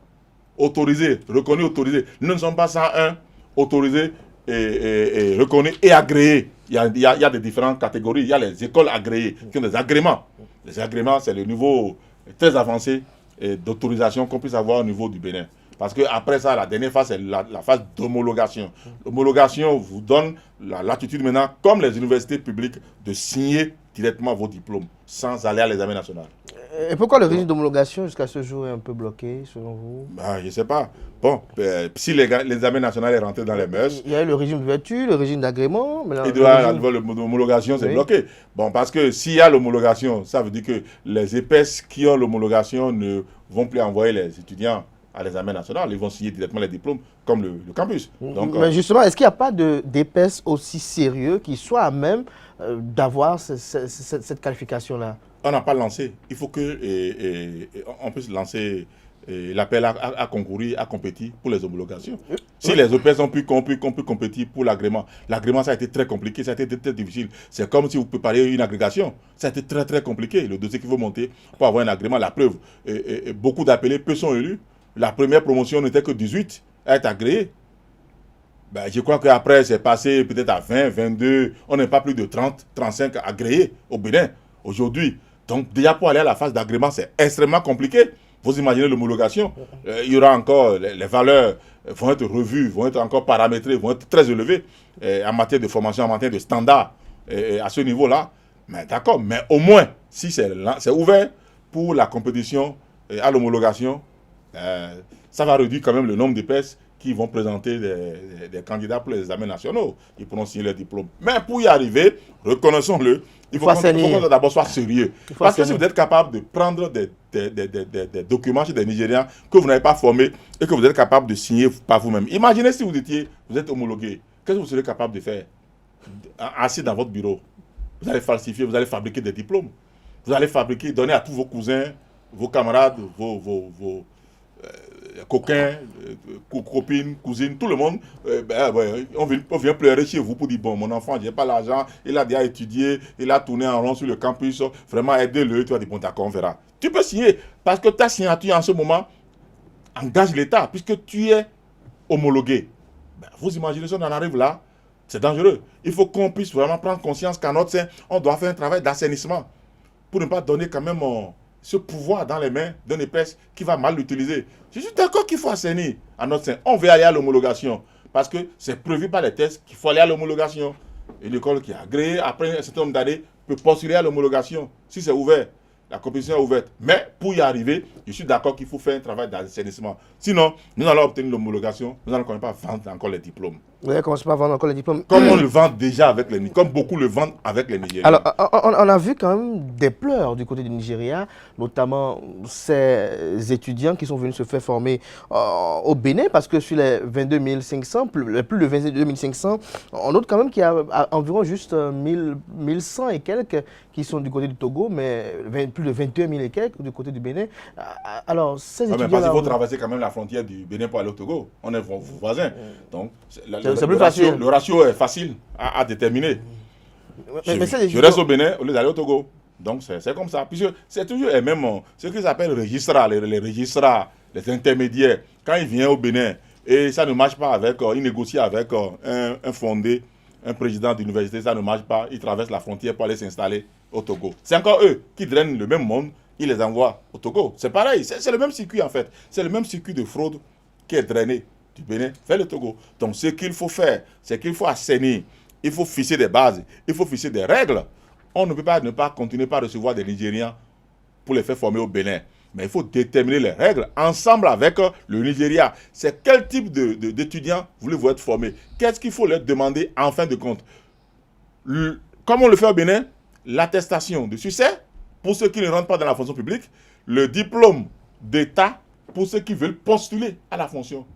Autorisés, reconnus, autorisés. Nous ne sommes pas 101 autorisés et reconnus et agréés. Il y a des différentes catégories. Il y a les écoles agréées qui ont des agréments. Les agréments, c'est le niveau très avancé d'autorisation qu'on puisse avoir au niveau du Bénin. Parce qu'après ça, la dernière phase, c'est la phase d'homologation. L'homologation vous donne la latitude maintenant, comme les universités publiques, de signer directement vos diplômes sans aller à l'examen national. Et pourquoi le régime d'homologation jusqu'à ce jour est un peu bloqué, selon vous? Je ne sais pas. Bon, si l'examen national est rentré dans les mœurs... Il y a eu le régime de vertu, le régime d'agrément... L'homologation, c'est bloqué. Bon, parce que s'il y a l'homologation, ça veut dire que les épaisses qui ont l'homologation ne vont plus envoyer les étudiants à l'examen national. Ils vont signer directement les diplômes, comme le campus. Donc, mais justement, est-ce qu'il n'y a pas d'épaisse aussi sérieux qui soit à même d'avoir cette qualification-là? On n'a pas lancé. Il faut qu'on puisse lancer l'appel à concourir, à compétir pour les homologations. Si les EPS ont pu compétir pour l'agrément, l'agrément ça a été très compliqué, ça a été très difficile. C'est comme si vous préparez une agrégation. Ça a été très très compliqué. Le dossier qu'il faut monter pour avoir un agrément, la preuve. Beaucoup d'appelés, peu sont élus. La première promotion n'était que 18 à être agréés. Je crois qu'après, c'est passé peut-être à 20, 22. On n'est pas plus de 30, 35 agréés au Bénin aujourd'hui. Donc, déjà, pour aller à la phase d'agrément, c'est extrêmement compliqué. Vous imaginez l'homologation. Il y aura encore, les valeurs vont être revues, vont être encore paramétrées, vont être très élevées en matière de formation, en matière de standards à ce niveau-là. Mais d'accord, mais au moins, si c'est ouvert pour la compétition à l'homologation, ça va réduire quand même le nombre d'épaisses qui vont présenter des candidats pour les examens nationaux. Ils pourront signer leur diplôme. Mais pour y arriver, reconnaissons-le, il faut qu'on d'abord soit sérieux. Parce que si vous êtes capable de prendre des documents chez des Nigériens que vous n'avez pas formés et que vous êtes capable de signer par vous-même. Imaginez si vous êtes homologué. Qu'est-ce que vous serez capable de faire? Assis dans votre bureau. Vous allez falsifier, vous allez fabriquer des diplômes. Vous allez fabriquer, donner à tous vos cousins, vos camarades, vos coquins, copines, cousines, tout le monde, on vient pleurer chez vous pour dire, bon, mon enfant, je n'ai pas l'argent, il a déjà étudié, il a tourné en rond sur le campus, vraiment aidez-le, tu vas dire, bon, d'accord, on verra. Tu peux signer, parce que ta signature en ce moment engage l'État, puisque tu es homologué. Vous imaginez si on en arrive là, C'est dangereux. Il faut qu'on puisse vraiment prendre conscience qu'à notre sein, on doit faire un travail d'assainissement pour ne pas donner quand même ce pouvoir dans les mains d'un épaisse qui va mal l'utiliser. Je suis d'accord qu'il faut assainir à notre sein. On veut aller à l'homologation parce que c'est prévu par les tests qu'il faut aller à l'homologation. Une école qui est agréée, après un certain nombre d'années, peut postuler à l'homologation si c'est ouvert. La compétition est ouverte. Mais pour y arriver, je suis d'accord qu'il faut faire un travail d'assainissement. Sinon, nous allons obtenir l'homologation, nous n'allons quand même pas vendre encore les diplômes. Vous allez commencer par vendre encore les diplômes. Comme on le vend déjà avec les Nigériens, comme beaucoup le vendent avec les Nigériens. Alors, on a vu quand même des pleurs du côté du Nigeria, notamment ces étudiants qui sont venus se faire former au Bénin, parce que sur les 22 500, plus de 22 500, on note quand même qu'il y a environ juste 1100 et quelques qui sont du côté du Togo, mais plus de 21 000 et quelques du côté du Bénin. Alors, ces étudiants... Parce qu'il faut traverser quand même la frontière du Bénin pour aller au Togo. On est voisins. Donc, c'est plus facile. Le ratio est facile à déterminer. Je reste au Bénin au lieu d'aller au Togo. Donc, c'est comme ça. Puisque c'est toujours les mêmes, ce qu'ils appellent registrars, les registrars, les intermédiaires. Quand ils viennent au Bénin et ça ne marche pas avec, ils négocient avec un fondé, un président d'université, ça ne marche pas, ils traversent la frontière pour aller s'installer au Togo. C'est encore eux qui drainent le même monde, ils les envoient au Togo. C'est pareil, c'est le même circuit en fait. C'est le même circuit de fraude qui est drainé du Bénin vers le Togo. Donc ce qu'il faut faire, c'est qu'il faut assainir, il faut fixer des bases, il faut fixer des règles. On ne peut pas ne pas continuer à recevoir des Nigériens pour les faire former au Bénin. Mais il faut déterminer les règles ensemble avec le Nigeria. C'est quel type d'étudiants voulez-vous être formés? Qu'est-ce qu'il faut leur demander en fin de compte? Comme on le fait au Bénin, l'attestation de succès pour ceux qui ne rentrent pas dans la fonction publique, le diplôme d'État pour ceux qui veulent postuler à la fonction.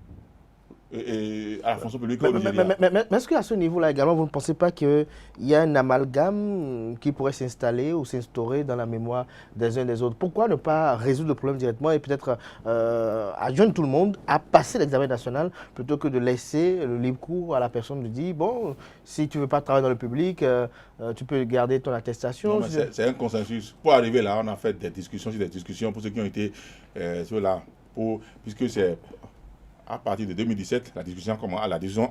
À la fonction publique au Nigeria. Mais est-ce qu'à ce niveau-là également, vous ne pensez pas qu'il y a un amalgame qui pourrait s'installer ou s'instaurer dans la mémoire des uns des autres? Pourquoi ne pas résoudre le problème directement et peut-être adjoindre tout le monde à passer l'examen national plutôt que de laisser le libre cours à la personne de dire, bon, si tu ne veux pas travailler dans le public, tu peux garder ton attestation. C'est un consensus. Pour arriver là, on a fait des discussions sur des discussions pour ceux qui ont été là, puisque c'est... À partir de 2017, la discussion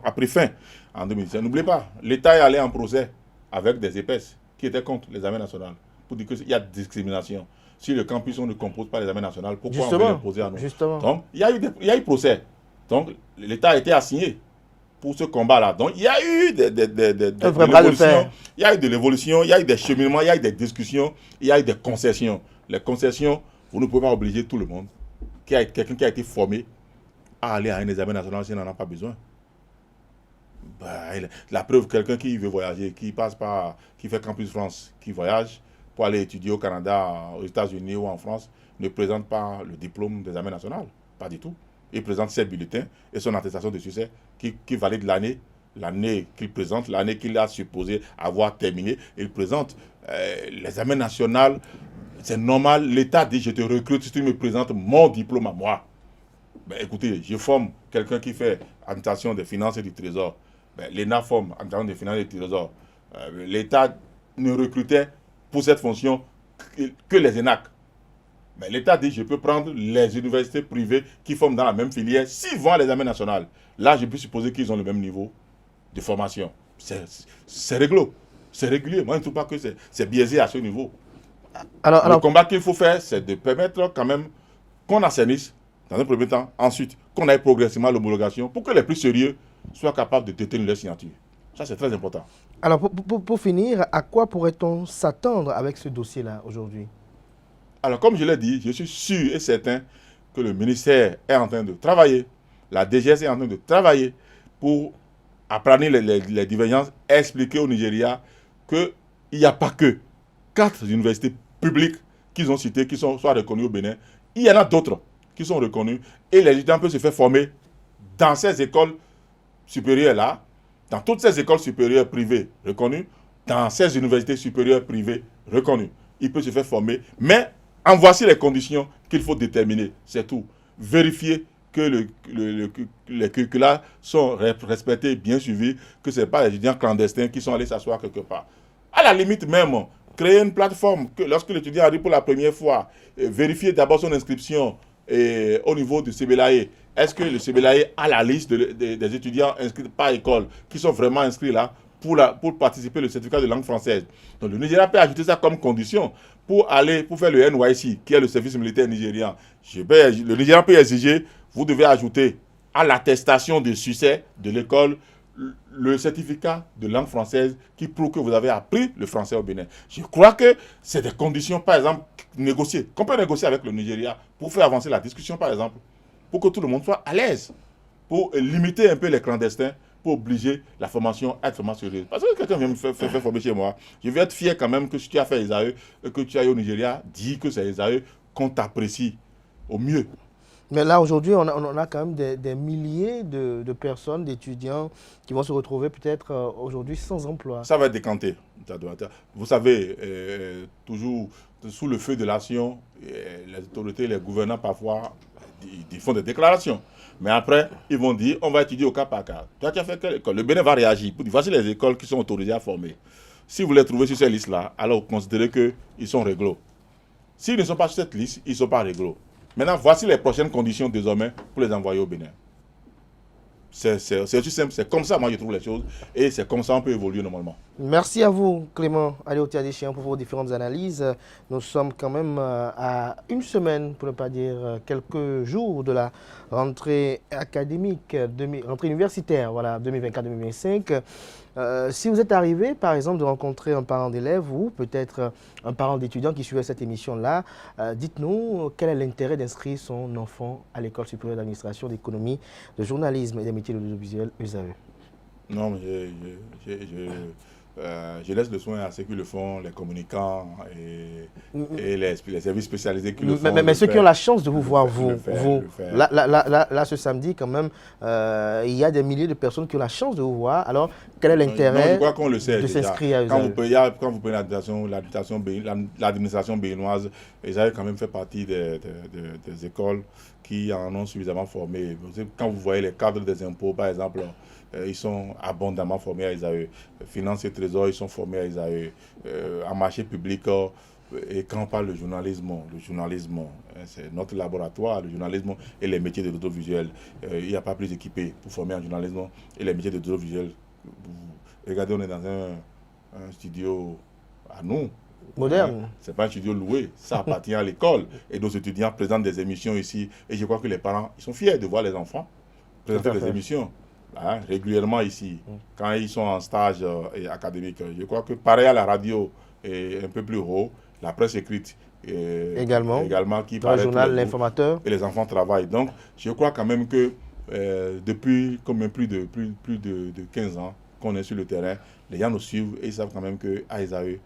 a pris fin en 2017. N'oubliez pas, l'État est allé en procès avec des épaisses qui étaient contre l'examen national pour dire qu'il y a discrimination. Si le campus on ne compose pas l'examen national, pourquoi on veut l'imposer à nous? Justement. Donc, il y a eu procès. Donc, l'État a été assigné pour ce combat-là. Donc, il y a eu il y a eu de l'évolution, il y a eu des cheminements, il y a eu des discussions, il y a eu des concessions. Les concessions, vous ne pouvez pas obliger tout le monde, quelqu'un qui a été formé, à aller à un examen national s'il n'en a pas besoin. La preuve, quelqu'un qui veut voyager, qui fait Campus France, qui voyage pour aller étudier au Canada, aux États-Unis ou en France, ne présente pas le diplôme d'examen national. Pas du tout. Il présente ses bulletins et son attestation de succès qui valide l'année qu'il présente, l'année qu'il a supposé avoir terminé. Il présente l'examen national. C'est normal. L'État dit, je te recrute si tu me présentes mon diplôme à moi. Ben, écoutez, je forme quelqu'un qui fait administration des finances et du trésor. Ben, l'ENA forme administration des finances et du trésor. L'État ne recrutait pour cette fonction que les ENAC. Ben, l'État dit je peux prendre les universités privées qui forment dans la même filière s'ils vont à l'examen national. Là, je peux supposer qu'ils ont le même niveau de formation. C'est réglo. C'est régulier. Moi, je ne trouve pas que c'est biaisé à ce niveau. Alors, le combat qu'il faut faire, c'est de permettre quand même qu'on assainisse dans un premier temps, ensuite, qu'on aille progressivement à l'homologation pour que les plus sérieux soient capables de détenir leur signature. Ça, c'est très important. Alors, pour finir, à quoi pourrait-on s'attendre avec ce dossier-là aujourd'hui? Alors, comme je l'ai dit, je suis sûr et certain que le ministère est en train de travailler, la DGS est en train de travailler pour aplanir les divergences, expliquer au Nigeria qu'il n'y a pas que 4 universités publiques qu'ils ont citées, qui sont soit reconnues au Bénin. Il y en a d'autres qui sont reconnus, et les étudiants peuvent se faire former dans ces écoles supérieures-là, dans toutes ces écoles supérieures privées reconnues, dans ces universités supérieures privées reconnues. Ils peuvent se faire former, mais en voici les conditions qu'il faut déterminer, c'est tout. Vérifier que les curricula sont respectés, bien suivis, que ce n'est pas les étudiants clandestins qui sont allés s'asseoir quelque part. À la limite même, créer une plateforme, que lorsque l'étudiant arrive pour la première fois, vérifier d'abord son inscription au niveau du CBLAE, est-ce que le CBLAE a la liste des étudiants inscrits par école qui sont vraiment inscrits là pour participer au certificat de langue française? Donc le Nigeria peut ajouter ça comme condition pour faire le NYC, qui est le service militaire nigérian. Le Nigeria peut exiger, vous devez ajouter à l'attestation de succès de l'école le certificat de langue française qui prouve que vous avez appris le français au Bénin. Je crois que c'est des conditions, par exemple, négociées, qu'on peut négocier avec le Nigeria pour faire avancer la discussion, par exemple, pour que tout le monde soit à l'aise, pour limiter un peu les clandestins, pour obliger la formation à être vraiment sérieuse. Parce que quelqu'un vient me faire former chez moi, je vais être fier quand même que si tu as fait ESAE, que tu ailles au Nigeria, dis que c'est ESAE, qu'on t'apprécie au mieux. Mais là, aujourd'hui, on a quand même des milliers de personnes, d'étudiants qui vont se retrouver peut-être aujourd'hui sans emploi. Ça va être décanté. Vous savez, toujours sous le feu de l'action, les autorités, les gouvernants, parfois, ils font des déclarations. Mais après, ils vont dire, on va étudier au cas par cas. Toi, tu as fait quelle école? Le Bénin va réagir. Voici les écoles qui sont autorisées à former. Si vous les trouvez sur cette liste-là, alors considérez qu'ils sont réglo. S'ils ne sont pas sur cette liste, ils ne sont pas réglo. Maintenant, voici les prochaines conditions désormais pour les envoyer au Bénin. C'est aussi simple, c'est comme ça moi je trouve les choses et c'est comme ça on peut évoluer normalement. Merci à vous Clément Aléotia Deschamps pour vos différentes analyses. Nous sommes quand même à une semaine, pour ne pas dire quelques jours de la rentrée académique, rentrée universitaire, voilà, 2024-2025. Si vous êtes arrivé, par exemple, de rencontrer un parent d'élève ou peut-être un parent d'étudiant qui suivait cette émission-là, dites-nous quel est l'intérêt d'inscrire son enfant à l'École supérieure d'administration, d'économie, de journalisme et des métiers de l'audiovisuel ESAE. Non, mais je laisse le soin à ceux qui le font, les communicants et les services spécialisés qui le font. Mais ceux qui ont la chance de vous voir, vous. Là, ce samedi, quand même, il y a des milliers de personnes qui ont la chance de vous voir. Alors, quel est l'intérêt de s'inscrire à ESAE? Quand vous prenez l'administration béninoise, ESAE quand même fait partie des écoles qui en ont suffisamment formé. Quand vous voyez les cadres des impôts, par exemple, ils sont abondamment formés à ESAE. Finance et trésor, ils sont formés à ESAE. En marché public, et quand on parle de journalisme, c'est notre laboratoire, le journalisme et les métiers de l'audiovisuel. Il n'y a pas plus équipé pour former en journalisme et les métiers de l'audiovisuel. Regardez, on est dans un studio à nous. Moderne. Ce n'est pas un studio loué, ça appartient à l'école. Et nos étudiants présentent des émissions ici. Et je crois que les parents, ils sont fiers de voir les enfants présenter des émissions. Régulièrement ici, quand ils sont en stage académique. Je crois que pareil à la radio et un peu plus haut, la presse écrite également qui dans le journal L'Informateur. Et les enfants travaillent. Donc, je crois quand même que depuis plus de 15 ans qu'on est sur le terrain, les gens nous suivent et ils savent quand même qu'à ESAE,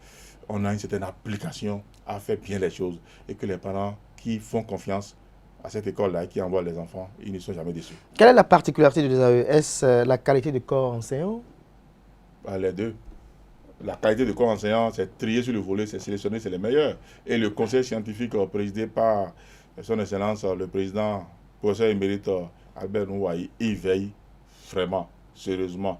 on a une certaine application à faire bien les choses et que les parents qui font confiance à cette école-là qui envoie les enfants, ils ne sont jamais déçus. Quelle est la particularité de l'ESAE? Est-ce la qualité de corps enseignant? Les deux. La qualité de corps enseignant, c'est trier sur le volet, c'est sélectionner, c'est les meilleurs. Et le conseil scientifique présidé par son excellence, le président, professeur émérite Albert Nouaï, il veille vraiment, sérieusement,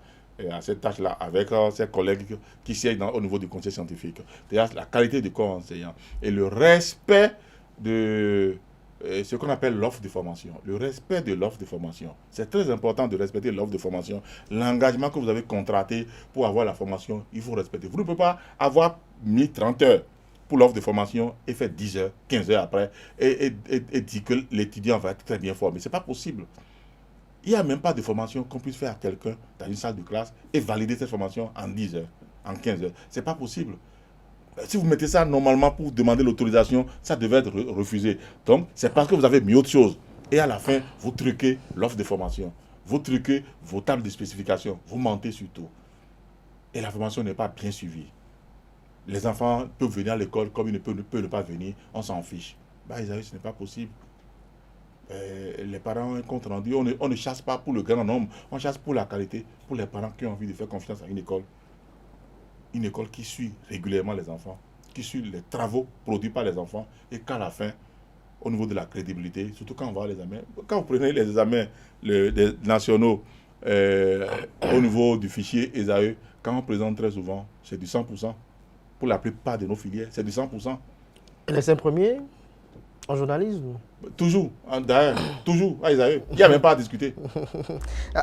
à cette tâche-là avec ses collègues qui siègent au niveau du conseil scientifique. C'est-à-dire la qualité du corps enseignant et le respect de ce qu'on appelle l'offre de formation. Le respect de l'offre de formation. C'est très important de respecter l'offre de formation. L'engagement que vous avez contracté pour avoir la formation, il faut respecter. Vous ne pouvez pas avoir mis 30 heures pour l'offre de formation et faire 10 heures, 15 heures après et dire que l'étudiant va être très bien formé. Ce n'est pas possible. Il n'y a même pas de formation qu'on puisse faire à quelqu'un dans une salle de classe et valider cette formation en 10 heures, en 15 heures. Ce n'est pas possible. Si vous mettez ça normalement pour demander l'autorisation, ça devait être refusé. Donc, c'est parce que vous avez mis autre chose. Et à la fin, vous truquez l'offre de formation. Vous truquez vos tables de spécification. Vous mentez surtout. Et la formation n'est pas bien suivie. Les enfants peuvent venir à l'école comme ils ne peuvent ne pas venir. On s'en fiche. Ce n'est pas possible. Les parents ont un compte rendu. On ne chasse pas pour le grand nombre. On chasse pour la qualité, pour les parents qui ont envie de faire confiance à une école. Une école qui suit régulièrement les enfants, qui suit les travaux produits par les enfants et qu'à la fin, au niveau de la crédibilité, surtout quand on va les examens, quand vous prenez les examens des nationaux au niveau du fichier ESAE, quand on présente très souvent, c'est du 100%. Pour la plupart de nos filières, c'est du 100%. Et les 5 premiers? En journalisme? Toujours, d'ailleurs, toujours, Isaïe. Il n'y a même pas à discuter.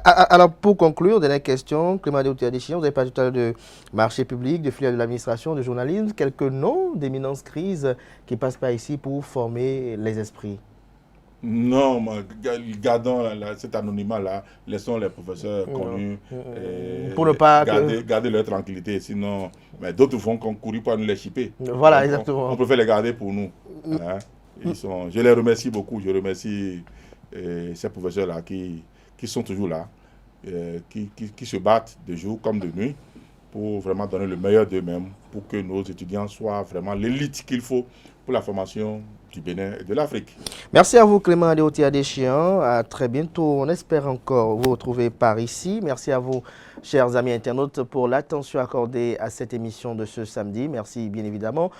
Alors, pour conclure, dernière question, Clément Adéoté-Adéchian, vous avez parlé tout à l'heure de marché public, de filière de l'administration, de journalisme. Quelques noms d'éminence crise qui passent par ici pour former les esprits? Non, gardons cet anonymat-là, laissons les professeurs connus pour ne pas garder leur tranquillité, sinon d'autres vont concourir pour nous les chipper. Voilà, donc, exactement. On préfère les garder pour nous. Hein. Je les remercie beaucoup, je remercie ces professeurs-là qui sont toujours là, qui se battent de jour comme de nuit pour vraiment donner le meilleur d'eux-mêmes, pour que nos étudiants soient vraiment l'élite qu'il faut pour la formation du Bénin et de l'Afrique. Merci à vous, Clément Adéoté-Adéchian. À très bientôt. On espère encore vous retrouver par ici. Merci à vous, chers amis internautes, pour l'attention accordée à cette émission de ce samedi. Merci bien évidemment.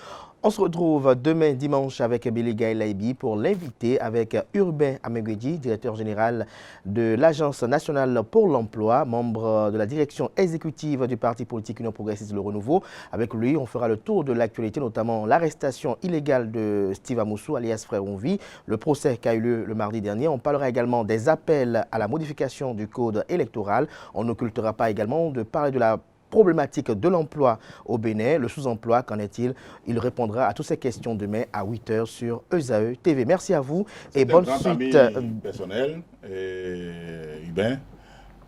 On se retrouve demain dimanche avec Billy Gaïlaïbi pour l'inviter avec Urbain Amegwedi, directeur général de l'Agence nationale pour l'emploi, membre de la direction exécutive du parti politique Union progressiste Le Renouveau. Avec lui, on fera le tour de l'actualité, notamment l'arrestation illégale de Steve Amoussou, alias Frère Onvi, le procès qui a eu lieu le mardi dernier. On parlera également des appels à la modification du code électoral. On n'occultera pas également de parler de la problématique de l'emploi au Bénin, le sous-emploi, qu'en est-il? Il répondra à toutes ces questions demain à 8 h sur ESAE TV. Merci à vous et bonne suite. Personnel et Urbain.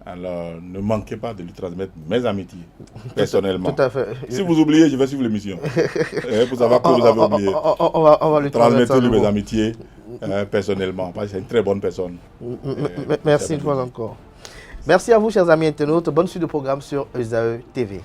Alors, ne manquez pas de lui transmettre mes amitiés, personnellement. Tout à fait. Si vous oubliez, je vais suivre l'émission. Pour savoir que vous avez oublié. On va lui transmettre mes amitiés, personnellement, parce que c'est une très bonne personne. Merci une fois encore. Merci à vous, chers amis internautes. Bonne suite de programme sur ESAE TV.